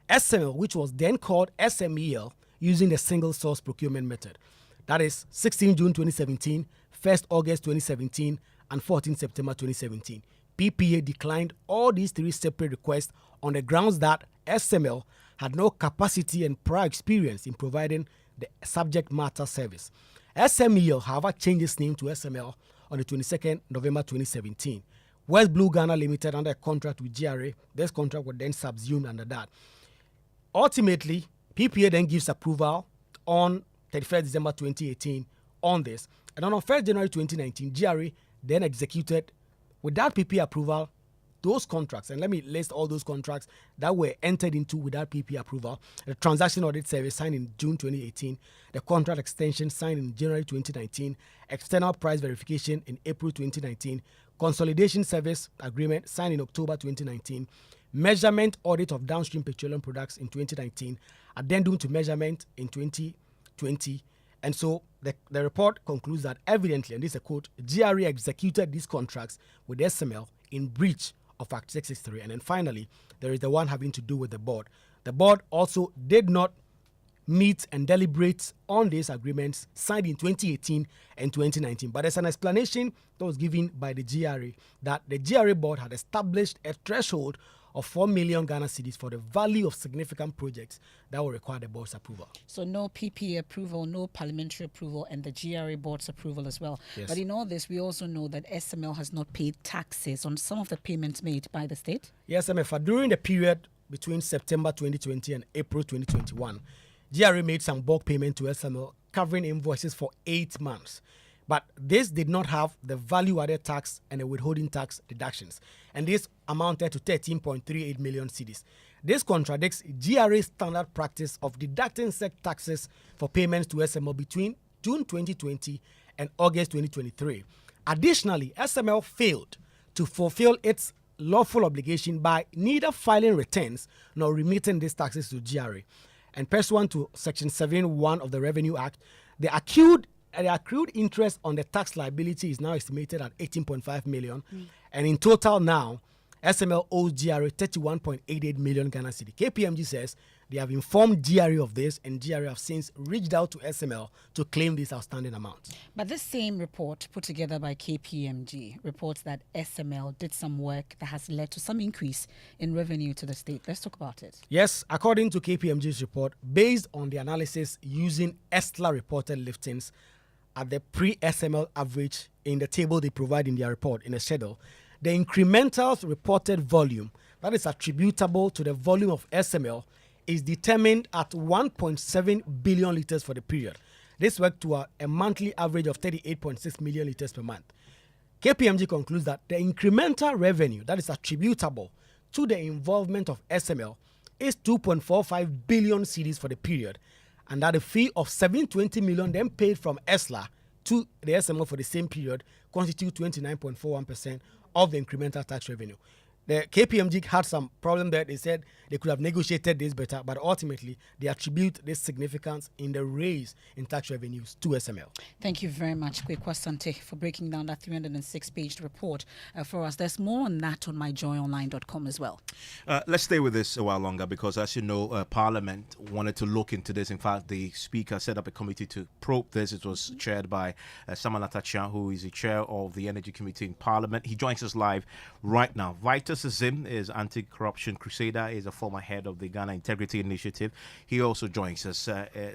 SML, which was then called SMEL, using the single source procurement method. That is 16 June 2017, 1st August 2017, and 14 September 2017. PPA declined all these 3 separate requests on the grounds that SML had no capacity and prior experience in providing the subject matter service. SMEL, however, changed its name to SML on the 22nd November 2017. West Blue Ghana Limited, under a contract with GRA, this contract was then subsumed under that. Ultimately, PPA then gives approval on 31st December 2018 on this. And on 1st January 2019, GRA then executed, without PPA approval, those contracts. And let me list all those contracts that were entered into without PPA approval. The transaction audit service signed in June 2018. The contract extension signed in January 2019. External price verification in April 2019. Consolidation service agreement signed in October 2019. Measurement audit of downstream petroleum products in 2019. Addendum to measurement in 2020. And so the report concludes that evidently, and this is a quote, GRA executed these contracts with SML in breach of Act 663. And then finally, there is the one having to do with the board. The board also did not meet and deliberate on these agreements signed in 2018 and 2019. But there's an explanation that was given by the GRA that the GRA board had established a threshold of 4 million Ghana cedis for the value of significant projects that will require the board's approval. So no PPA approval, no parliamentary approval, and the GRA board's approval as well. Yes. But in all this, we also know that SML has not paid taxes on some of the payments made by the state. Yes, Emefa. During the period between September 2020 and April 2021, GRA made some bulk payment to SML covering invoices for 8 months. But this did not have the value-added tax and the withholding tax deductions. And this amounted to 13.38 million cedis. This contradicts GRA's standard practice of deducting such taxes for payments to SML between June 2020 and August 2023. Additionally, SML failed to fulfill its lawful obligation by neither filing returns nor remitting these taxes to GRA. And pursuant to Section 7(1) of the Revenue Act, the accrued interest on the tax liability is now estimated at 18.5 million. And in total now, SML owes GRA 31.88 million Ghana cedi. KPMG says they have informed GRA of this, and GRA have since reached out to SML to claim this outstanding amount. But this same report put together by KPMG reports that SML did some work that has led to some increase in revenue to the state. Let's talk about it. Yes, according to KPMG's report, based on the analysis using ESTLA reported liftings at the pre-SML average in the table they provide in their report in a schedule, the incremental reported volume that is attributable to the volume of SML is determined at 1.7 billion litres for the period. This worked to a monthly average of 38.6 million litres per month. KPMG concludes that the incremental revenue that is attributable to the involvement of SML is 2.45 billion cedis for the period, and that a fee of 720 million then paid from ESLA to the SML for the same period constitute 29.41% of the incremental tax revenue. the KPMG had some problem that they said they could have negotiated this better, but ultimately they attribute this significance in the raise in tax revenues to SML. Thank you very much, Kwekwa Sante, for breaking down that 306-page report for us. There's more on that on myjoyonline.com as well. Let's stay with this a while longer because, as you know, Parliament wanted to look into this. In fact, the Speaker set up a committee to probe this. It was chaired by Samuel Atacha, who is the chair of the Energy Committee in Parliament. He joins us live right now. Vitus Azim is anti-corruption crusader, is a former head of the Ghana Integrity Initiative. He also joins us.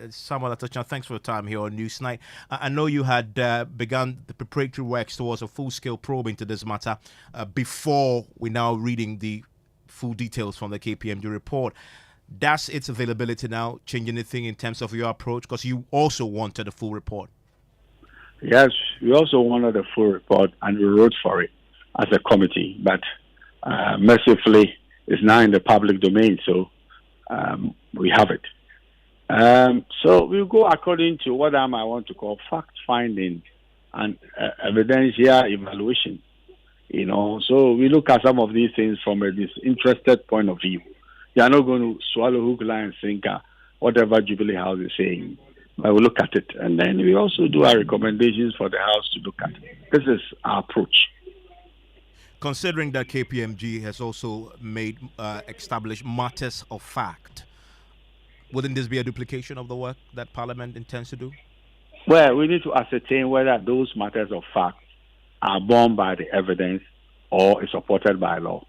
Samuel Atacha, thanks for your time here on Newsnight. I know you had begun the preparatory works towards a full-scale probe into this matter before we're now reading the full details from the KPMG report. Does its availability now change anything in terms of your approach? Because you also wanted a full report. Yes, we also wanted a full report, and we wrote for it as a committee, but mercifully it's now in the public domain, so we have it. So we'll go according to what I want to call fact-finding and evidential evaluation. You know, so we look at some of these things from a disinterested point of view. You are not going to swallow hook, line, and sinker whatever Jubilee House is saying. But we look at it, and then we also do our recommendations for the House to look at. This is our approach. Considering that KPMG has also established matters of fact, wouldn't this be a duplication of the work that Parliament intends to do? Well, we need to ascertain whether those matters of fact are borne by the evidence or is supported by law.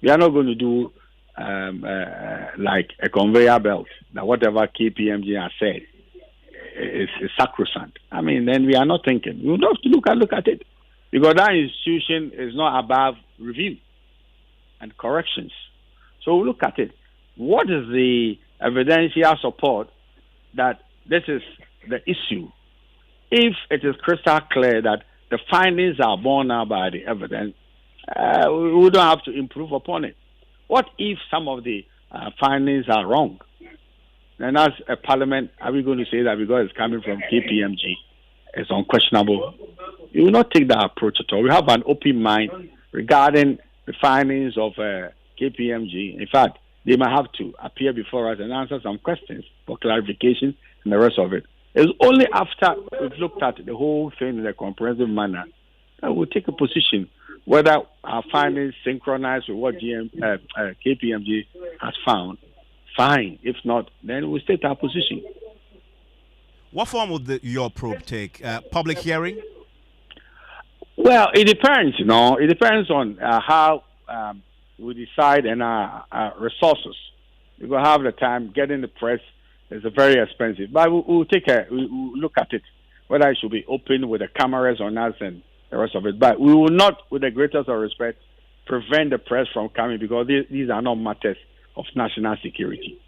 We are not going to do like a conveyor belt that whatever KPMG has said is sacrosanct. I mean, then we are not thinking. We would have to look at it, because that institution is not above review and corrections. So we look at it. What is the evidential support that this is the issue? If it is crystal clear that the findings are borne out by the evidence, we don't have to improve upon it. What if some of the findings are wrong? And as a parliament, are we going to say that because it's coming from KPMG, it's unquestionable? We will not take that approach at all. We have an open mind regarding the findings of KPMG. In fact, they might have to appear before us and answer some questions for clarification and the rest of it. It's only after we've looked at the whole thing in a comprehensive manner that we'll take a position whether our findings synchronize with what KPMG has found. Fine. If not, then we'll state our position. What form would your probe take? Public hearing? Well, it depends, you know. It depends on how we decide and our resources. We will have the time. Getting the press is very expensive. But we'll look at it, whether it should be open with the cameras on us and the rest of it. But we will not, with the greatest of respect, prevent the press from coming, because these are not matters of national security.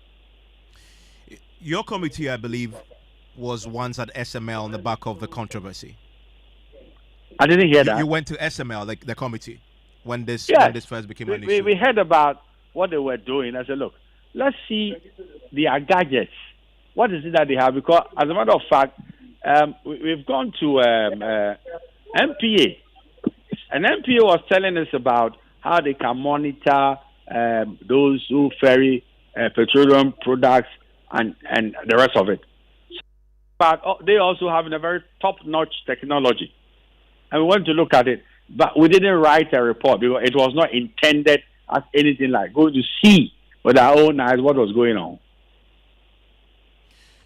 Your committee, I believe, was once at SML on the back of the controversy. I didn't hear that. You went to SML, the committee, when this first became an issue. We heard about what they were doing. I said, look, let's see their gadgets. What is it that they have? Because, as a matter of fact, we've gone to MPA. And MPA was telling us about how they can monitor those who ferry petroleum products and the rest of it. But they also have a very top-notch technology. And we went to look at it. But we didn't write a report because it was not intended as anything like going to see with our own eyes what was going on.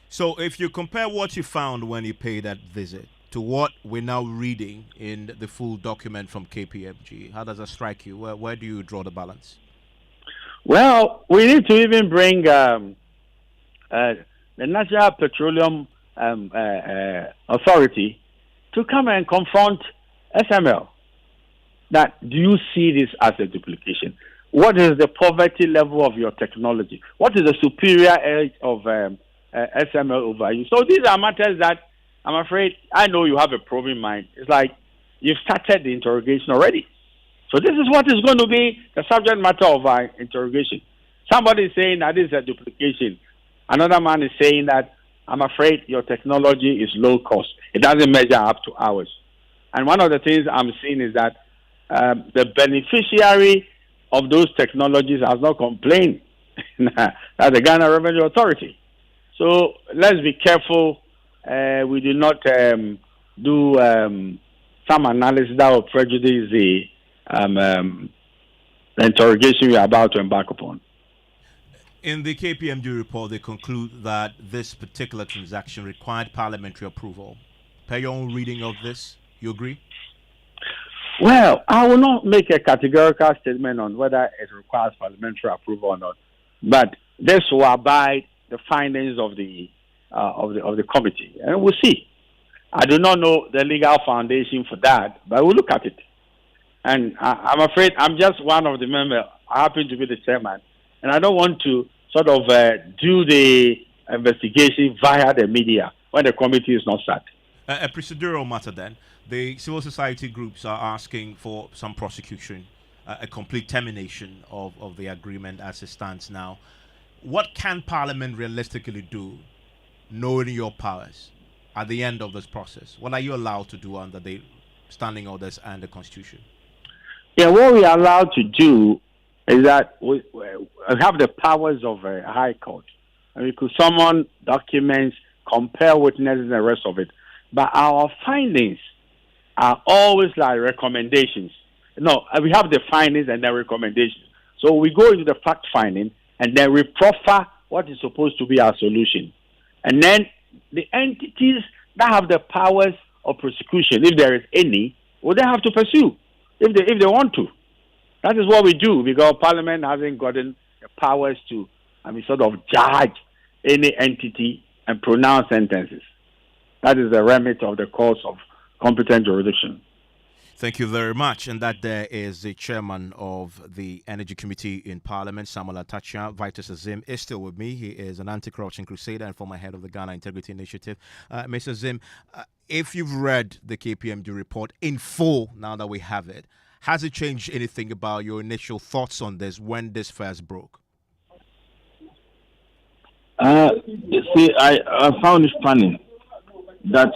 So if you compare what you found when you paid that visit to what we're now reading in the full document from KPMG, how does that strike you? Where do you draw the balance? Well, we need to even bring the National Petroleum Authority to come and confront SML. That, do you see this as a duplication? What is the poverty level of your technology? What is the superior edge of SML over you? So these are matters that I'm afraid I know you have a probing mind. It's like you've started the interrogation already. So this is what is going to be the subject matter of our interrogation. Somebody is saying that this is a duplication. Another man is saying that I'm afraid your technology is low cost. It doesn't measure up to ours. And one of the things I'm seeing is that the beneficiary of those technologies has not complained at the Ghana Revenue Authority. So let's be careful. We do not do some analysis that will prejudice the interrogation we are about to embark upon. In the KPMG report, they conclude that this particular transaction required parliamentary approval. Per your own reading of this, you agree? Well, I will not make a categorical statement on whether it requires parliamentary approval or not, but this will abide the findings of the committee, and we'll see. I do not know the legal foundation for that, but we'll look at it. And I'm afraid I'm just one of the members. I happen to be the chairman, and I don't want to sort of do the investigation via the media when the committee is not sat. A procedural matter then. The civil society groups are asking for some prosecution, a complete termination of the agreement as it stands now. What can Parliament realistically do, knowing your powers, at the end of this process? What are you allowed to do under the standing orders and the Constitution? Yeah, what we are allowed to do is that we have the powers of a high court. And we could summon documents, compare witnesses, and the rest of it. But our findings are always like recommendations. No, we have the findings and the recommendations. So we go into the fact finding and then we proffer what is supposed to be our solution. And then the entities that have the powers of prosecution, if there is any, will they have to pursue if they want to. That is what we do, because Parliament hasn't gotten the powers to sort of judge any entity and pronounce sentences. That is the remit of the course of competent jurisdiction. Thank you very much. And that there is the chairman of the Energy Committee in Parliament, Samuel Atachia. Vitus Azim is still with me. He is an anti-corruption crusader and former head of the Ghana Integrity Initiative. Mr. Azim, if you've read the KPMG report in full, now that we have it, has it changed anything about your initial thoughts on this when this first broke? I found it funny that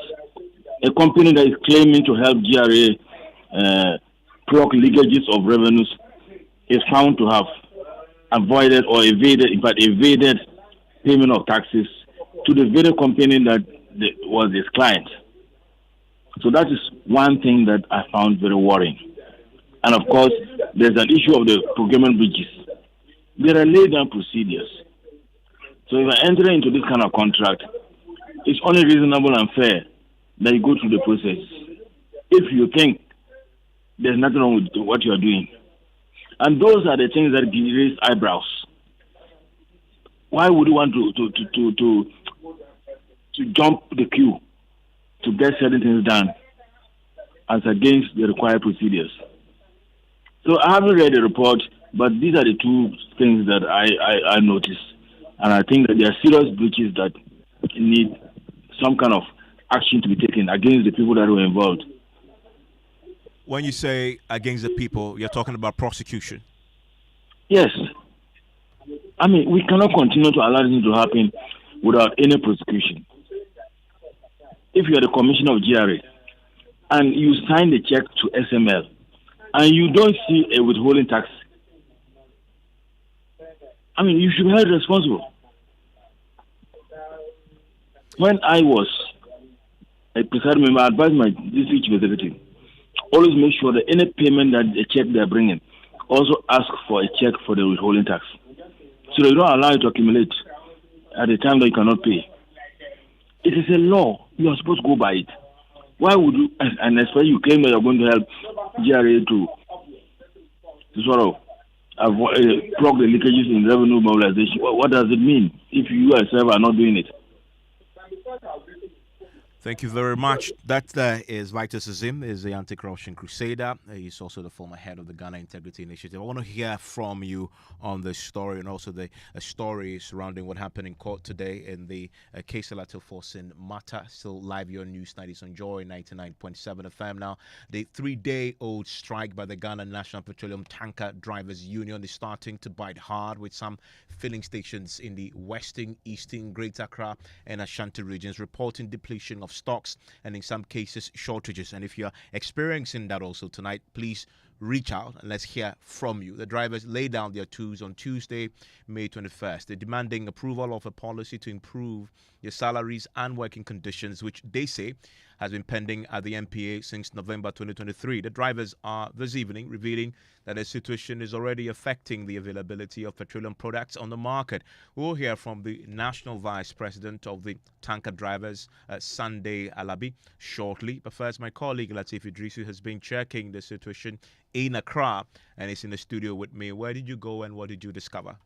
a company that is claiming to help GRA clock leakages of revenues is found to have avoided or evaded payment of taxes to the very company that was his client. So that is one thing that I found very worrying. And of course, there's an issue of the procurement breaches. There are laid down procedures. So if I enter into this kind of contract, it's only reasonable and fair that you go through the process. If you think there's nothing wrong with what you are doing. And those are the things that raise eyebrows. Why would you want to jump the queue to get certain things done as against the required procedures? So I haven't read the report, but these are the two things that I noticed. And I think that there are serious breaches that need some kind of action to be taken against the people that were involved. When you say against the people, you're talking about prosecution? Yes. I mean, we cannot continue to allow this to happen without any prosecution. If you are the commissioner of GRA and you sign the check to SML and you don't see a withholding tax, I mean, you should be held responsible. When I was a presiding member, I advised my district executive, always make sure that any payment that a check they are bringing, also ask for a check for the withholding tax. So they don't allow it to accumulate at the time that you cannot pay. It is a law. You are supposed to go by it. Why would you, and especially you claim that you are going to help GRA to sort of plug the leakages in revenue mobilization? What does it mean if you yourself are not doing it? Thank you very much. That is Vitus Azim, is the anti-corruption crusader. He's also the former head of the Ghana Integrity Initiative. I want to hear from you on this story and also the story surrounding what happened in court today in the case Elato Forcing matter. Still live here on News 90s on Joy 99.7 FM. Now, the 3-day-old strike by the Ghana National Petroleum Tanker Drivers Union is starting to bite hard, with some filling stations in the Western, Eastern, Greater Accra and Ashanti regions reporting depletion of stocks and in some cases shortages. And if you're experiencing that also tonight, please reach out and let's hear from you. The drivers laid down their tools on Tuesday, May 21st. They're demanding approval of a policy to improve their salaries and working conditions, which they say has been pending at the MPA since November 2023. The drivers are this evening revealing that the situation is already affecting the availability of petroleum products on the market. We'll hear from the National Vice President of the Tanker Drivers, Sunday Alabi, shortly. But first, my colleague Latif Idrisu has been checking the situation in Accra and is in the studio with me. Where did you go and what did you discover?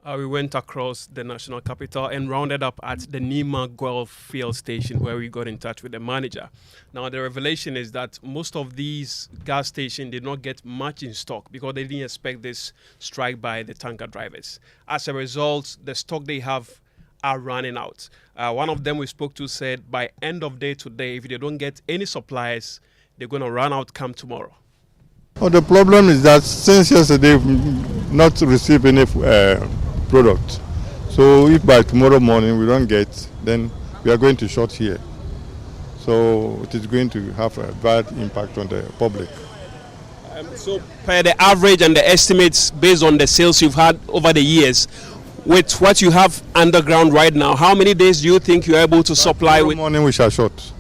We went across the national capital and rounded up at the Nima Guelph Field Station, where we got in touch with the manager. Now, the revelation is that most of these gas stations did not get much in stock because they didn't expect this strike by the tanker drivers. As a result, the stock they have are running out. One of them we spoke to said by end of day today, if they don't get any supplies, they're going to run out come tomorrow. Oh, the problem is that since yesterday we've not received any product. So if by tomorrow morning we don't get, then we are going to short here. So it is going to have a bad impact on the public. So per the average and the estimates based on the sales you've had over the years, with what you have underground right now, how many days do you think you're able to supply with? Tomorrow morning we shall short.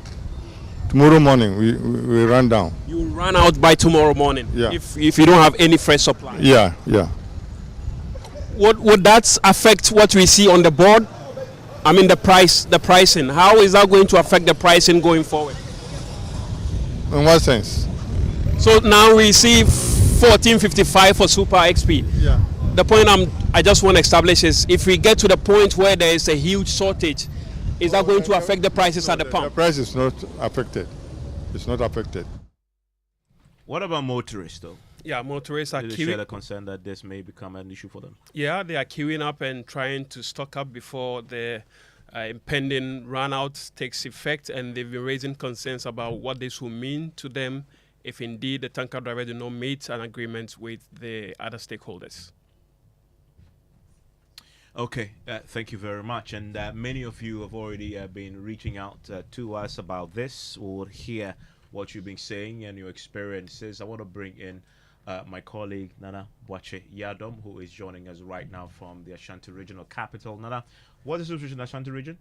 Tomorrow morning we run down. You will run out by tomorrow morning, yeah, if you don't have any fresh supply. Yeah. Would that affect what we see on the board? I mean the pricing. How is that going to affect the pricing going forward? In what sense? So now we see 14.55 for Super XP. Yeah. The point I just want to establish is if we get to the point where there is a huge shortage, is that going to affect the prices at the pump? The price is not affected. It's not affected. What about motorists, though? Yeah, motorists are queuing. Share the concern that this may become an issue for them. Yeah, they are queuing up and trying to stock up before the impending run-out takes effect, and they've been raising concerns about what this will mean to them if indeed the tanker driver do not meet an agreement with the other stakeholders. Okay, thank you very much. And many of you have already been reaching out to us about this. We'll hear what you've been saying and your experiences. I want to bring in my colleague Nana Boache Yadom, who is joining us right now from the Ashanti Regional Capital. Nana, what is the situation in the Ashanti region?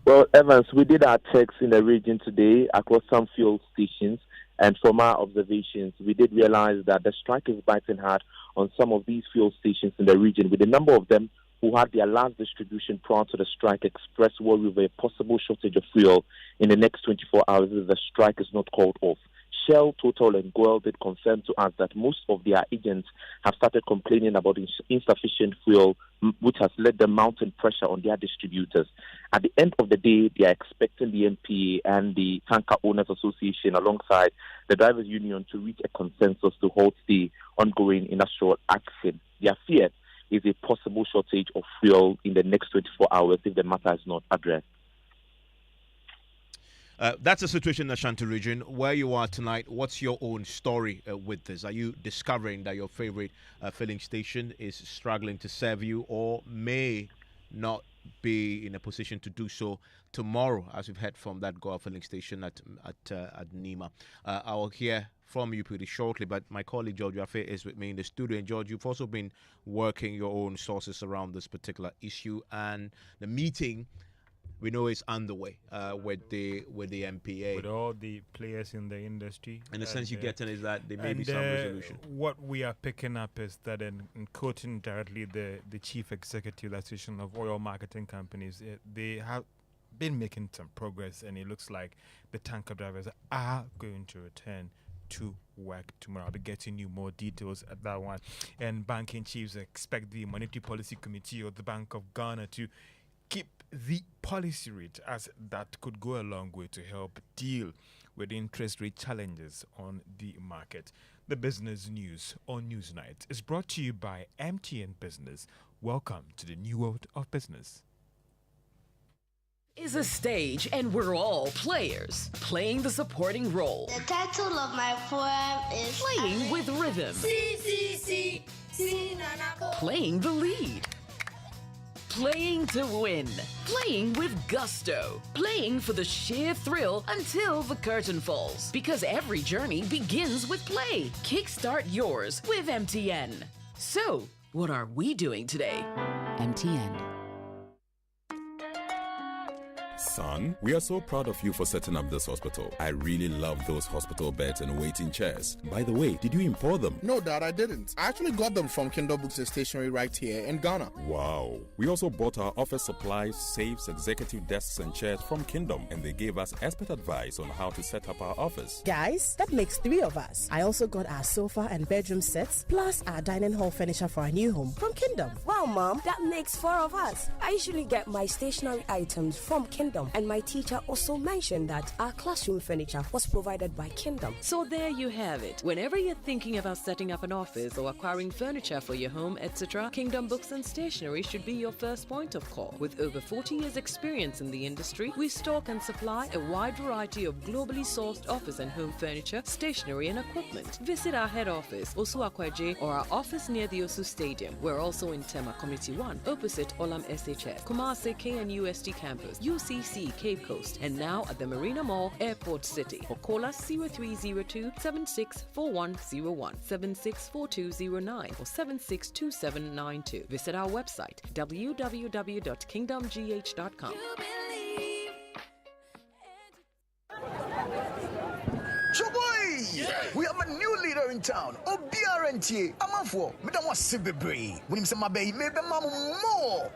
Well, Evans, we did our checks in the region today across some fuel stations, and from our observations, we did realize that the strike is biting hard on some of these fuel stations in the region, with a number of them who had their last distribution prior to the strike expressed worry over a possible shortage of fuel in the next 24 hours if the strike is not called off. Shell, Total, and Goel did confirm to us that most of their agents have started complaining about insufficient fuel, which has led them mounting pressure on their distributors. At the end of the day, they are expecting the MPA and the Tanker Owners Association alongside the Drivers Union to reach a consensus to halt the ongoing industrial action. Their fear is a possible shortage of fuel in the next 24 hours if the matter is not addressed. That's the situation in the Ashanti region. Where you are tonight, what's your own story with this? Are you discovering that your favorite filling station is struggling to serve you or may not be in a position to do so tomorrow, as we've heard from that Goa filling station at Nima? I will hear from you pretty shortly, but my colleague George Afe is with me in the studio. And George, you've also been working your own sources around this particular issue, and the meeting we know is underway with the MPA. With all the players in the industry. And the sense you get in is that there may be some resolution. What we are picking up is that in quoting directly the Chief Executive Association of Oil Marketing Companies, they have been making some progress, and it looks like the tanker drivers are going to return to work tomorrow. I'll be getting you more details at that one. And banking chiefs expect the Monetary Policy Committee of the Bank of Ghana to keep the policy rate, as that could go a long way to help deal with interest rate challenges on the market. The business news on Newsnight is brought to you by MTN Business. Welcome to the new world of business. Is a stage and we're all players, playing the supporting role. The title of my poem is Playing with rhythm. Si, Playing the lead. Playing to win. Playing with gusto. Playing for the sheer thrill until the curtain falls. Because every journey begins with play. Kickstart yours with MTN. So, what are we doing today? MTN. Son, we are so proud of you for setting up this hospital. I really love those hospital beds and waiting chairs. By the way, did you import them? No, Dad, I didn't. I actually got them from Kindle Books and Stationery right here in Ghana. Wow. We also bought our office supplies, safes, executive desks and chairs from Kingdom, and they gave us expert advice on how to set up our office. Guys, that makes 3 of us. I also got our sofa and bedroom sets, plus our dining hall furniture for our new home from Kingdom. Wow, Mom, that makes 4 of us. I usually get my stationery items from Kingdom, and my teacher also mentioned that our classroom furniture was provided by Kingdom. So there you have it. Whenever you're thinking about setting up an office or acquiring furniture for your home, etc., Kingdom Books and Stationery should be your first point of call. With over 40 years experience in the industry, we stock and supply a wide variety of globally sourced office and home furniture, stationery and equipment. Visit our head office, Osu Akwaje, or our office near the Osu Stadium. We're also in Tema Community 1, opposite Olam SHF, Kumasi KNUST campus, UCC Cape Coast, and now at the Marina Mall, Airport City. Or call us 0302 764101, 764209, or 762792. Visit our website www.kingdomgh.com. Yeah. We have a new leader in town. Obiarenti. Amafo. Madam was Sibebre. When him say my baby, maybe more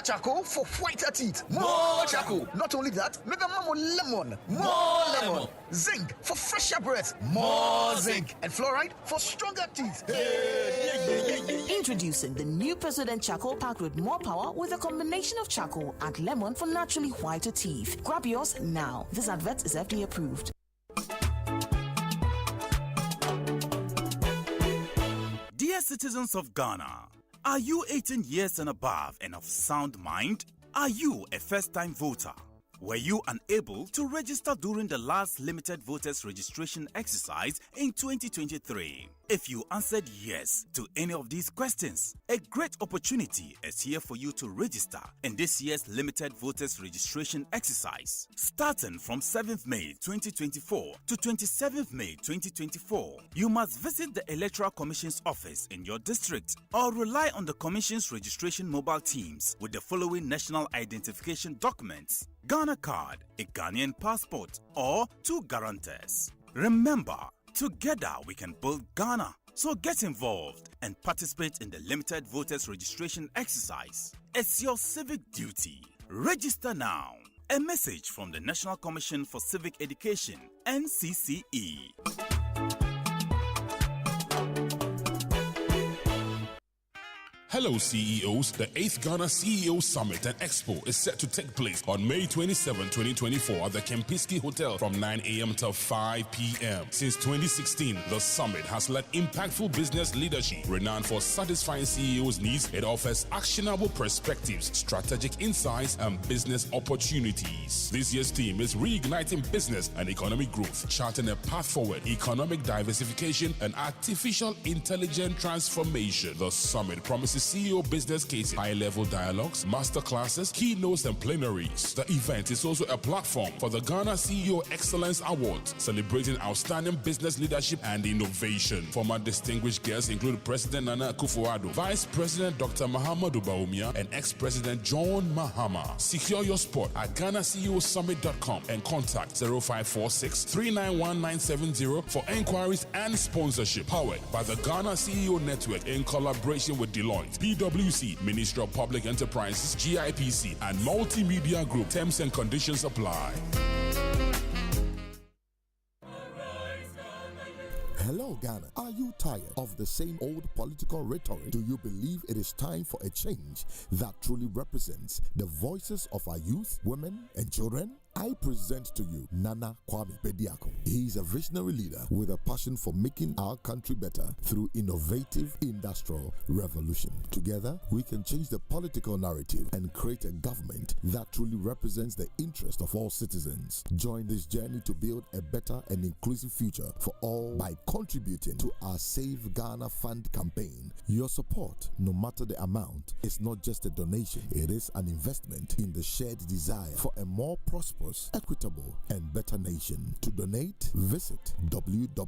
charcoal for whiter teeth. More charcoal. Not only that, maybe lemon. More lemon. Zinc for fresher breath. More zinc. And fluoride for stronger teeth. Introducing the new President Charcoal packed with more power with a combination of charcoal and lemon for naturally whiter teeth. Grab yours now. This advert is FDA approved. Dear citizens of Ghana, are you 18 years and above and of sound mind? Are you a first-time voter? Were you unable to register during the last limited voters registration exercise in 2023? If you answered yes to any of these questions, a great opportunity is here for you to register in this year's limited voters registration exercise. Starting from 7th May 2024 to 27th May 2024, you must visit the Electoral Commission's office in your district or rely on the Commission's registration mobile teams with the following national identification documents: Ghana card, a Ghanaian passport, or 2 guarantors. Remember, together we can build Ghana. So get involved and participate in the limited voters registration exercise. It's your civic duty. Register now. A message from the National Commission for Civic Education, NCCE. Hello CEOs, the 8th Ghana CEO Summit and Expo is set to take place on May 27, 2024 at the Kempinski Hotel from 9 a.m. till 5 p.m. Since 2016, the summit has led impactful business leadership. Renowned for satisfying CEOs' needs, it offers actionable perspectives, strategic insights, and business opportunities. This year's theme is reigniting business and economic growth, charting a path forward, economic diversification, and artificial intelligence transformation. The summit promises CEO business cases, high-level dialogues, masterclasses, keynotes, and plenaries. The event is also a platform for the Ghana CEO Excellence Awards, celebrating outstanding business leadership and innovation. Former distinguished guests include President Nana Akufo-Addo, Vice President Dr. Mahamudu Bawumia, and ex-President John Mahama. Secure your spot at GhanaCEOSummit.com and contact 0546 391970 for enquiries and sponsorship. Powered by the Ghana CEO Network in collaboration with Deloitte, PwC, Ministry of Public Enterprises, GIPC, and Multimedia Group. Terms and conditions apply. Hello, Ghana. Are you tired of the same old political rhetoric? Do you believe it is time for a change that truly represents the voices of our youth, women, and children? I present to you Nana Kwame Bediako. He is a visionary leader with a passion for making our country better through innovative industrial revolution. Together, we can change the political narrative and create a government that truly represents the interest of all citizens. Join this journey to build a better and inclusive future for all by contributing to our Save Ghana Fund campaign. Your support, no matter the amount, is not just a donation, it is an investment in the shared desire for a more prosperous, equitable, and better nation. To donate, visit www.nkb.com.gh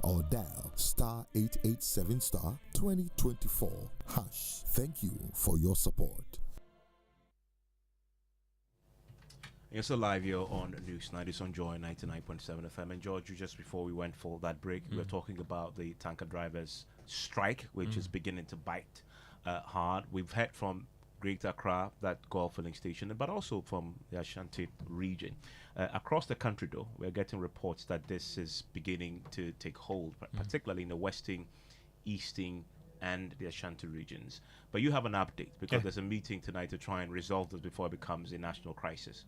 or dial *887 *2024 #. Thank you for your support. It's a live here on Newsnight. It's on Joy 99.7 FM. And George, just before we went for that break, we were talking about the tanker drivers' strike, which is beginning to bite hard. We've heard from Greater Accra, that Gulf filling station, but also from the Ashanti region. Across the country, though, we're getting reports that this is beginning to take hold, particularly in the western, eastern, and the Ashanti regions. But you have an update because there's a meeting tonight to try and resolve this before it becomes a national crisis.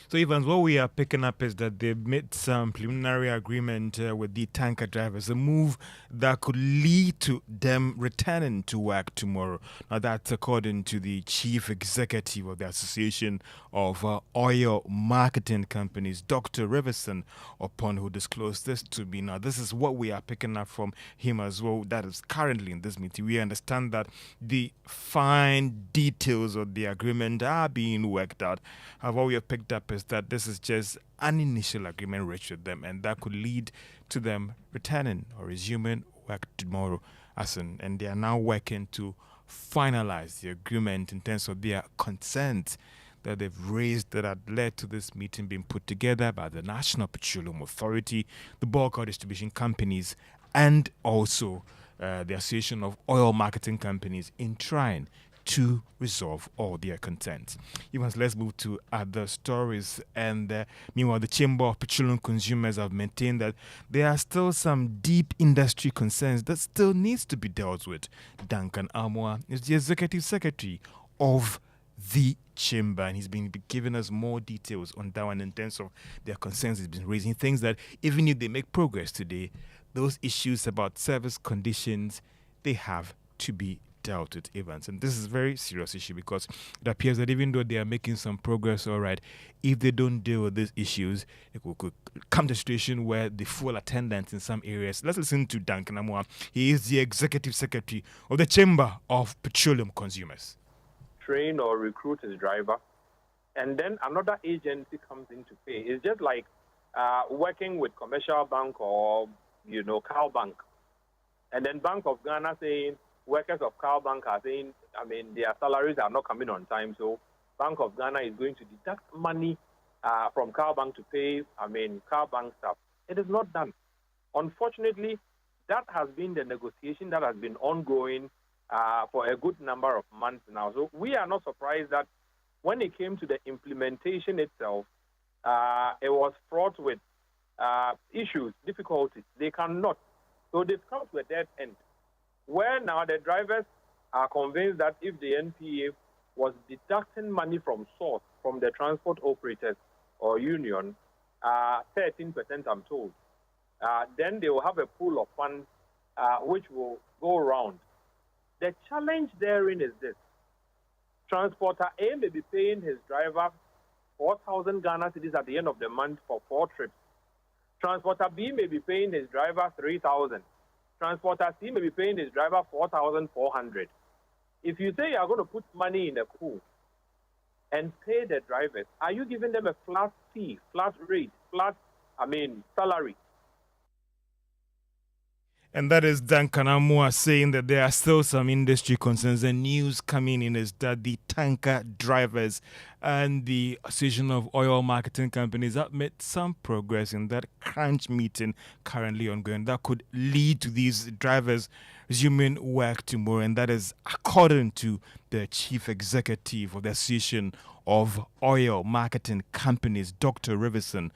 So, Evans, what we are picking up is that they've made some preliminary agreement with the tanker drivers, a move that could lead to them returning to work tomorrow. Now, that's according to the chief executive of the Association of Oil Marketing Companies, Dr. Riverson, upon who disclosed this to me. Now, this is what we are picking up from him as well. That is currently in this meeting. We understand that the fine details of the agreement are being worked out. However, what we have picked up is that this is just an initial agreement reached with them, and that could lead to them returning or resuming work tomorrow. And they are now working to finalize the agreement in terms of their consent that they've raised that had led to this meeting being put together by the National Petroleum Authority, the bulk oil distribution companies, and also the Association of Oil Marketing Companies in trying to resolve all their contents. Let's move to other stories. And meanwhile, the Chamber of Petroleum Consumers have maintained that there are still some deep industry concerns that still needs to be dealt with. Duncan Amwa is the Executive Secretary of the Chamber, and he's been giving us more details on that one in terms of their concerns he's been raising. Things that even if they make progress today, those issues about service conditions, they have to be dealt with, Evans. And this is a very serious issue because it appears that even though they are making some progress, all right, if they don't deal with these issues, it could come to a situation where the full attendance in some areas. Let's listen to Duncan Amwa. He is the Executive Secretary of the Chamber of Petroleum Consumers. Train or recruit his driver, and then another agency comes into play. It's just like working with Commercial Bank or, Cal Bank. And then Bank of Ghana saying, workers of Cal Bank are saying, their salaries are not coming on time, so Bank of Ghana is going to deduct money from Cal Bank to pay, Cal Bank staff. It is not done. Unfortunately, that has been the negotiation that has been ongoing for a good number of months now. So we are not surprised that when it came to the implementation itself, it was fraught with issues, difficulties. They cannot. So they've come to a dead end, where now the drivers are convinced that if the NPA was deducting money from source, from the transport operators or union, 13%, I'm told, then they will have a pool of funds which will go around. The challenge therein is this. Transporter A may be paying his driver 4,000 Ghana cedis at the end of the month for 4 trips. Transporter B may be paying his driver 3,000. Transporter C may be paying his driver 4,400. If you say you are going to put money in a pool and pay the drivers, are you giving them a flat fee, flat rate, salary? And that is Duncan Amwa saying that there are still some industry concerns. And news coming in is that the tanker drivers and the Association of Oil Marketing Companies have made some progress in that crunch meeting currently ongoing. That could lead to these drivers resuming work tomorrow. And that is according to the chief executive of the Association of Oil Marketing Companies, Dr. Riverson,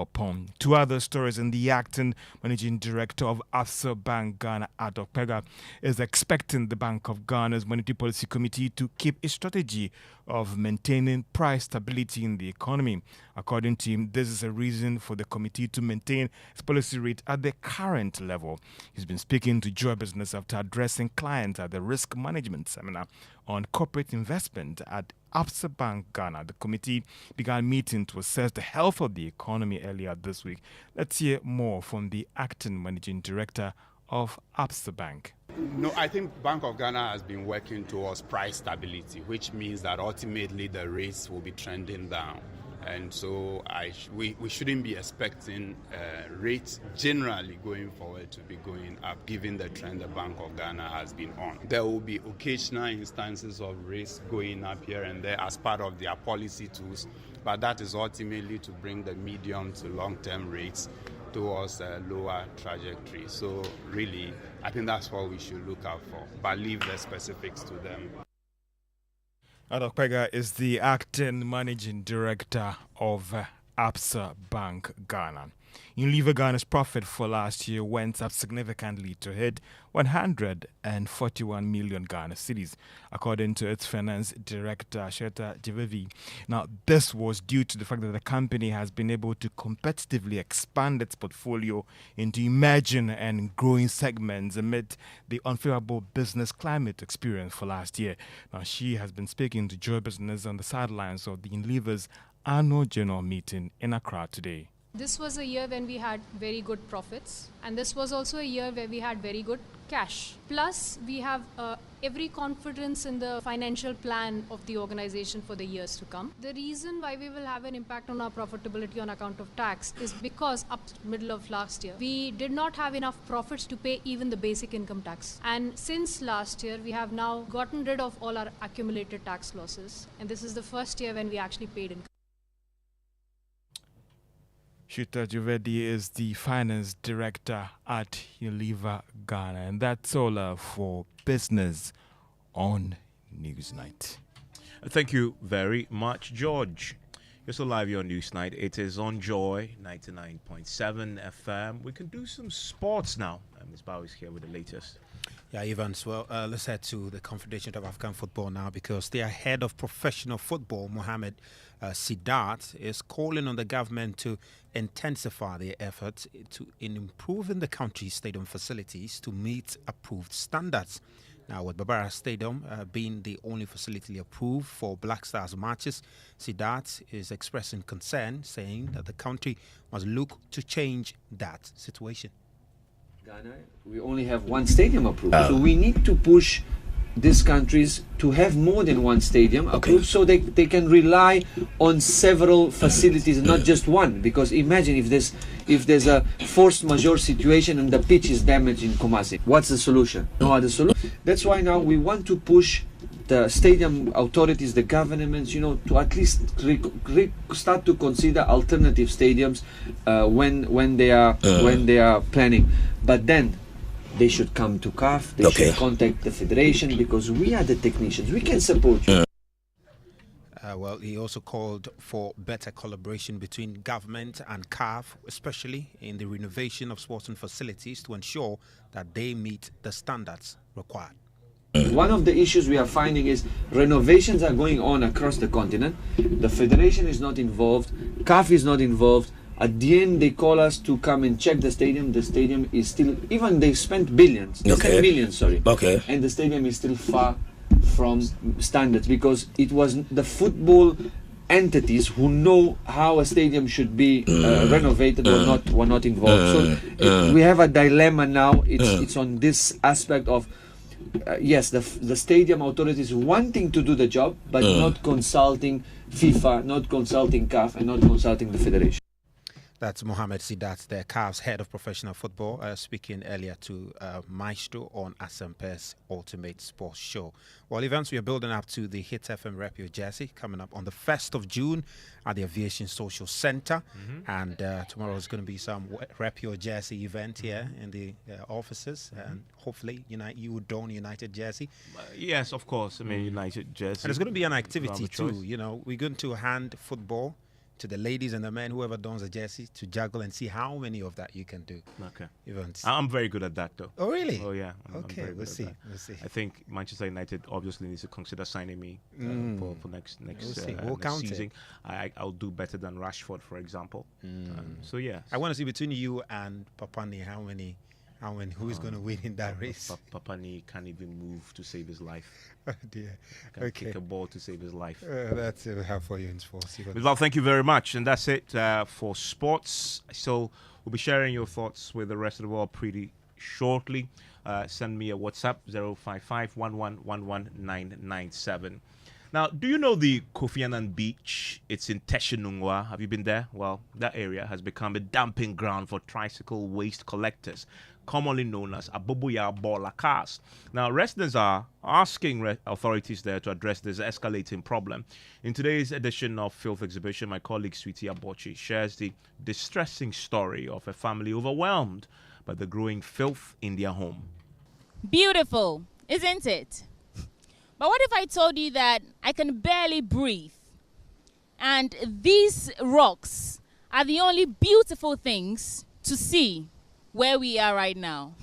upon. Two other stories: in the acting managing director of Absa Bank Ghana, Adok Pega, is expecting the Bank of Ghana's Monetary Policy Committee to keep a strategy of maintaining price stability in the economy. According to him, this is a reason for the committee to maintain its policy rate at the current level. He's been speaking to Joy Business after addressing clients at the risk management seminar on corporate investment at Absa Bank Ghana. The committee began meeting to assess the health of the economy earlier this week. Let's hear more from the acting managing director of Absa Bank. No, I think Bank of Ghana has been working towards price stability, which means that ultimately the rates will be trending down. And so we shouldn't be expecting rates generally going forward to be going up, given the trend the Bank of Ghana has been on. There will be occasional instances of rates going up here and there as part of their policy tools, but that is ultimately to bring the medium to long-term rates towards a lower trajectory. So really, I think that's what we should look out for, but leave the specifics to them. Adok Pega is the acting managing director of Absa Bank Ghana. Unilever Ghana's profit for last year went up significantly to hit 141 million Ghana cedis, according to its finance director, Sheta Jivevi. Now, this was due to the fact that the company has been able to competitively expand its portfolio into emerging and growing segments amid the unfavorable business climate experienced for last year. Now, she has been speaking to Joy Business on the sidelines of the Unilever's annual general meeting in Accra today. This was a year when we had very good profits, and this was also a year where we had very good cash. Plus, we have every confidence in the financial plan of the organization for the years to come. The reason why we will have an impact on our profitability on account of tax is because up to middle of last year, we did not have enough profits to pay even the basic income tax. And since last year, we have now gotten rid of all our accumulated tax losses. And this is the first year when we actually paid income. Shita Juvedi is the finance director at Unilever Ghana. And that's all for business on Newsnight. Thank you very much, George. You're still live here on Newsnight. It is on Joy 99.7 FM. We can do some sports now. Ms. Bow is here with the latest. Yeah, Evans. Well, let's head to the Confederation of African Football now, because their head of professional football, Mohamed Sidat, is calling on the government to intensify their efforts in improving the country's stadium facilities to meet approved standards. Now, with Babara Stadium being the only facility approved for Black Stars matches, Sidat is expressing concern, saying that the country must look to change that situation. Ghana, we only have one stadium approved. So we need to push these countries to have more than one stadium approved, so they can rely on several facilities, not just one. Because imagine if there's a force majeure situation and the pitch is damaged in Kumasi. What's the solution? No other solution. That's why now we want to push the stadium authorities, the governments, to at least start to consider alternative stadiums when they are planning. But then they should come to CAF. They should contact the federation, because we are the technicians. We can support you. Well, he also called for better collaboration between government and CAF, especially in the renovation of sporting facilities, to ensure that they meet the standards required. One of the issues we are finding is renovations are going on across the continent. The federation is not involved. CAF is not involved. At the end, they call us to come and check the stadium. The stadium is still, even they spent billions, they spent millions, and the stadium is still far from standards, because it was the football entities who know how a stadium should be renovated were not involved. So we have a dilemma now. It's on this aspect of yes, the stadium authorities wanting to do the job, but not consulting FIFA, not consulting CAF, and not consulting the federation. That's Mohamed Sidat, the CAF's head of professional football, speaking earlier to Maestro on Asempe's Ultimate Sports Show. Well, events we are building up to the Hit FM Rep Your Jersey coming up on the 1st of June at the Aviation Social Center. And tomorrow is going to be some Rep Your Jersey event here in the offices. And hopefully you would don United Jersey. Yes, of course. I mean, United Jersey. And it's going to be an activity too. We're going to hand football to the ladies and the men, whoever dons a jersey, to juggle and see how many of that you can do. Okay. Events. I'm very good at that, though. Oh, really? Oh, yeah. Okay, we'll see. We'll see. I think Manchester United obviously needs to consider signing me for next We'll count season. I'll do better than Rashford, for example. So, yeah. I want to see between you and Papani who is going to win in that race. Papani can't even move to save his life. Oh dear. Can't kick a ball to save his life. That's what we have for you in sports. Well, thank you very much. And that's it for sports. So we'll be sharing your thoughts with the rest of the world pretty shortly. Send me a WhatsApp, 055-1111-997. Now, do you know the Kofi Annan beach? It's in Teshinungwa. Have you been there? Well, that area has become a dumping ground for tricycle waste collectors, commonly known as Aboboya Bola cars. Now, residents are asking authorities there to address this escalating problem. In today's edition of Filth Exhibition, my colleague Sweetie Abochi shares the distressing story of a family overwhelmed by the growing filth in their home. Beautiful, isn't it? But what if I told you that I can barely breathe? And these rocks are the only beautiful things to see where we are right now.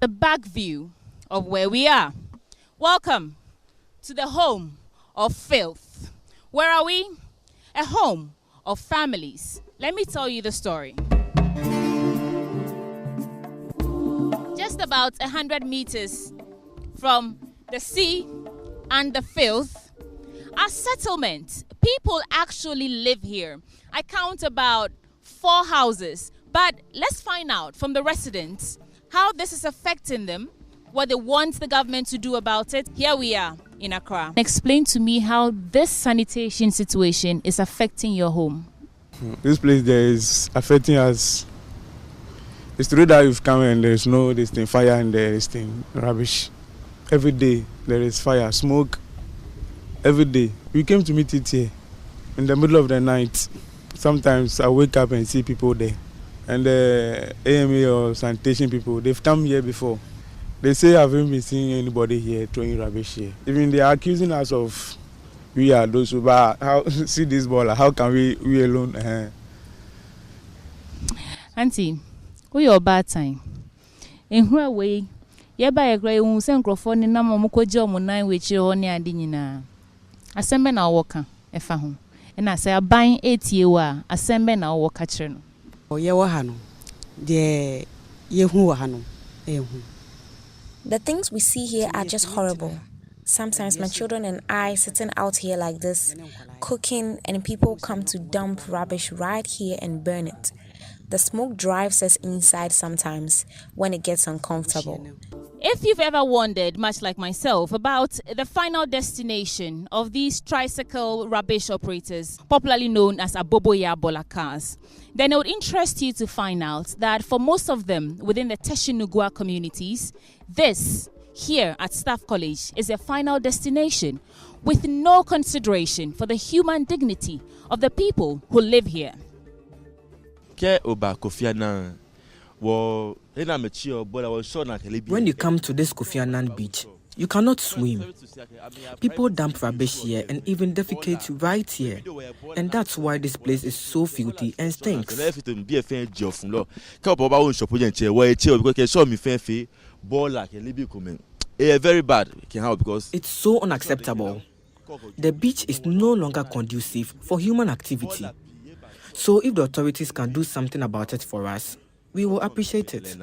The back view of where we are. Welcome to the home of filth. Where are we? A home of families. Let me tell you the story. Just about 100 meters from the sea and the filth, our settlement. People actually live here. I count about 4 houses. But let's find out from the residents how this is affecting them, what they want the government to do about it. Here we are in Accra. Explain to me how this sanitation situation is affecting your home. This place there is affecting us. It's true that you've come and there's no fire and there is rubbish. Every day there is fire, smoke. Every day. We came to meet it here in the middle of the night. Sometimes I wake up and see people there. And the AMA or sanitation people, they've come here before. They say I haven't been seeing anybody here throwing rubbish here. Even they are accusing us of we are those who see this baller. How can we alone? Auntie, we are bad time. In where way? Yeba agree un sen crofon ni na mo Kojo mo nan we chire ho ne ade nyina. Asembe na woka efa ho. E na say aban etie wa asembe na woka chire no. The things we see here are just horrible. Sometimes my children and I sitting out here like this, cooking, and people come to dump rubbish right here and burn it. The smoke drives us inside sometimes when it gets uncomfortable. If you've ever wondered, much like myself, about the final destination of these tricycle rubbish operators, popularly known as Aboboya Bola cars, then it would interest you to find out that for most of them within the Teshinugwa communities, this here at Staff College is a final destination with no consideration for the human dignity of the people who live here. When you come to this Kofi Annan beach, you cannot swim. People dump rubbish here and even defecate right here. And that's why this place is so filthy and stinks. Very bad because it's so unacceptable. The beach is no longer conducive for human activity. So if the authorities can do something about it for us, we will appreciate it.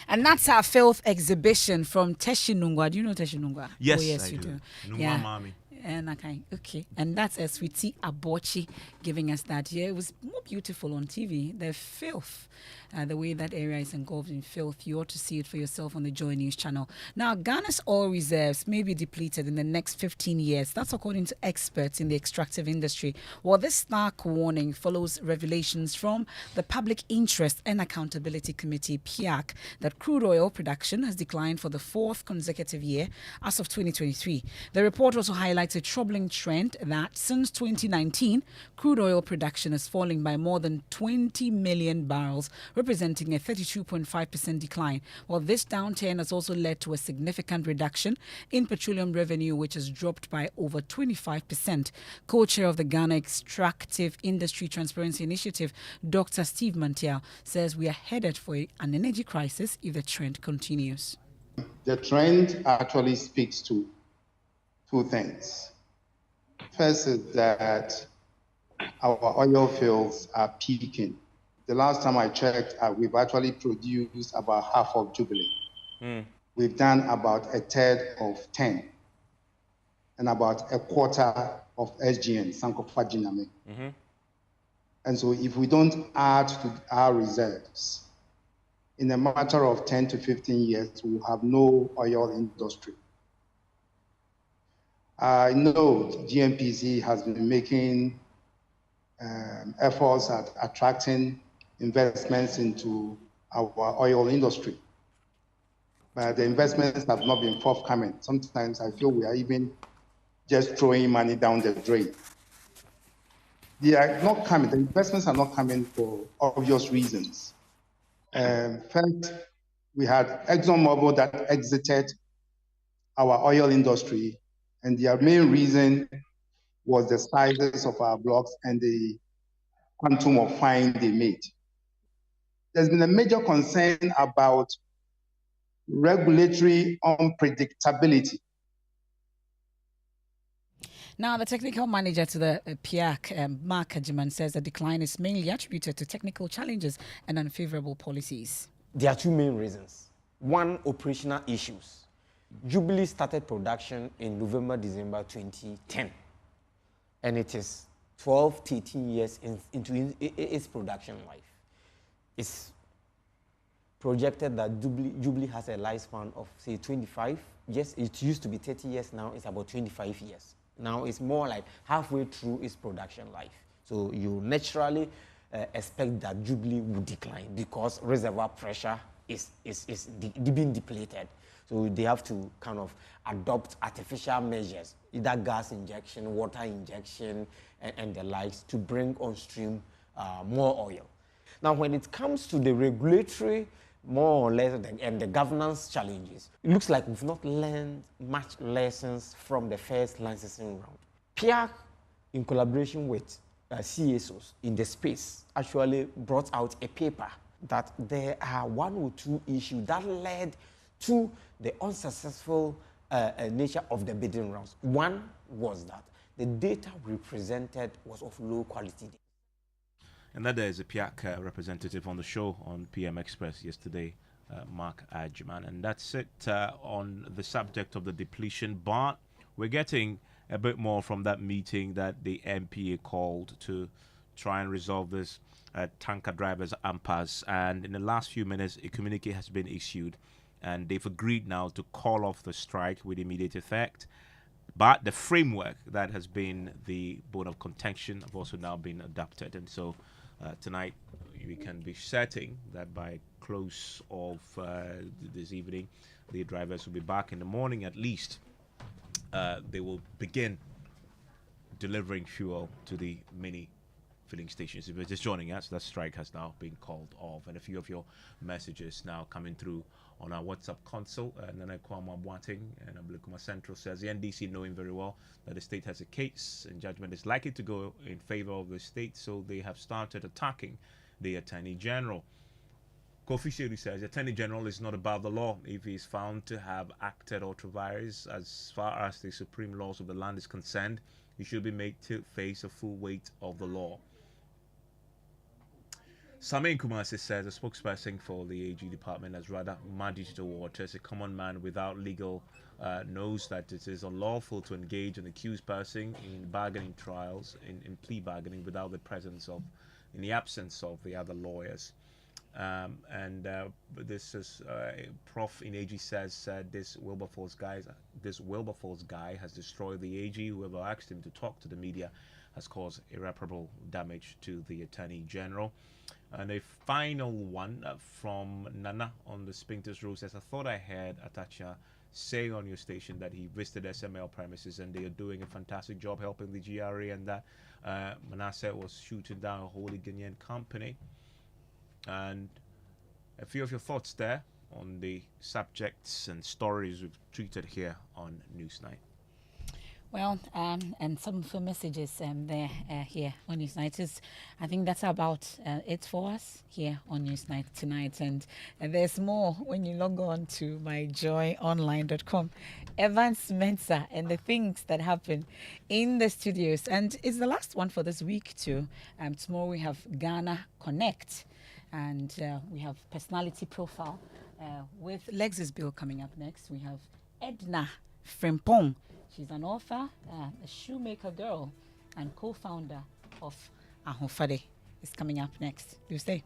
And that's our filth exhibition from Teshinungwa. Do you know Teshinungwa? Yes, oh, yes, I you do. Yeah. Mami. And okay. And that's a Sweetie Abochi giving us that. Yeah, it was more beautiful on TV. The filth, the way that area is engulfed in filth. You ought to see it for yourself on the Joy News channel. Now, Ghana's oil reserves may be depleted in the next 15 years. That's according to experts in the extractive industry. Well, this stark warning follows revelations from the Public Interest and Accountability Committee, PIAC, that crude oil production has declined for the 4th consecutive year as of 2023. The report also highlights highlights a troubling trend that since 2019, crude oil production is falling by more than 20 million barrels, representing a 32.5% decline. While this downturn has also led to a significant reduction in petroleum revenue, which has dropped by over 25%. Co-chair of the Ghana Extractive Industry Transparency Initiative, Dr. Steve Mantial, says we are headed for an energy crisis if the trend continues. The trend actually speaks to two things. First is that our oil fields are peaking. The last time I checked, we've actually produced about half of Jubilee. We've done about a third of 10 and about a quarter of SGN, Sankofa Jiname. And so if we don't add to our reserves, in a matter of 10 to 15 years, we'll have no oil industry. I know GMPC has been making efforts at attracting investments into our oil industry. But the investments have not been forthcoming. Sometimes I feel we are even just throwing money down the drain. They are not coming. The investments are not coming for obvious reasons. First, we had ExxonMobil that exited our oil industry, and their main reason was the sizes of our blocks and the quantum of fine they made. There's been a major concern about regulatory unpredictability. Now, the technical manager to the PIAC, Mark Ajiman, says the decline is mainly attributed to technical challenges and unfavorable policies. There are two main reasons. One, operational issues. Jubilee started production in November, December 2010, and it is 12, 13 years into its production life. It's projected that Jubilee has a lifespan of, say, 25 years. It used to be 30 years, now it's about 25 years. Now it's more like halfway through its production life. So you naturally expect that Jubilee would decline because reservoir pressure is being depleted. So they have to kind of adopt artificial measures, either gas injection, water injection, and the likes to bring on stream more oil. Now, when it comes to the regulatory, more or less, and the governance challenges, it looks like we've not learned much lessons from the first licensing round. PIAC, in collaboration with CSOs in the space, actually brought out a paper that there are one or two issues that led to the unsuccessful nature of the bidding rounds. One was that the data represented was of low quality. And that there is a PIAC representative on the show on PM Express yesterday, Mark Ajiman. And that's it on the subject of the depletion. But we're getting a bit more from that meeting that the MPA called to try and resolve this tanker drivers' impasse. And in the last few minutes, a communique has been issued. And they've agreed now to call off the strike with immediate effect. But the framework that has been the bone of contention have also now been adopted. And so tonight we can be certain that by close of this evening, the drivers will be back in the morning at least. They will begin delivering fuel to the many filling stations. If you're just joining us, that strike has now been called off. And a few of your messages now coming through on our WhatsApp console. Nana Kwama Boateng and Ablekuma Central says the NDC knowing very well that the state has a case and judgment is likely to go in favor of the state, so they have started attacking the Attorney General. Kofi Sheri says the Attorney General is not above the law. If he is found to have acted otherwise, as far as the supreme laws of the land is concerned, he should be made to face the full weight of the law. Samin Kumasi says a spokesperson for the AG department has rather muddied the waters. A common man without legal knows that it is unlawful to engage an accused person in bargaining trials, in plea bargaining, without the presence of, in the absence of the other lawyers. This is Prof in AG says this Wilberforce guy has destroyed the AG. Whoever asked him to talk to the media has caused irreparable damage to the Attorney General. And a final one from Nana on the Spinkters Road says, I thought I heard Atacha saying on your station that he visited SML premises and they are doing a fantastic job helping the GRA, and that Manasseh was shooting down a wholly Ghanaian company. And a few of your thoughts there on the subjects and stories we've treated here on Newsnight. Well, and some of the messages there here on Newsnight. I think that's about it for us here on Newsnight tonight. And there's more when you log on to myjoyonline.com. Evans Mensah and the things that happen in the studios. And it's the last one for this week too. Tomorrow we have Ghana Connect. And we have Personality Profile with Lexus Bill coming up next. We have Edna Frimpong. She's an author, a shoemaker girl, and co-founder of Ahofade. Is coming up next. Do stay.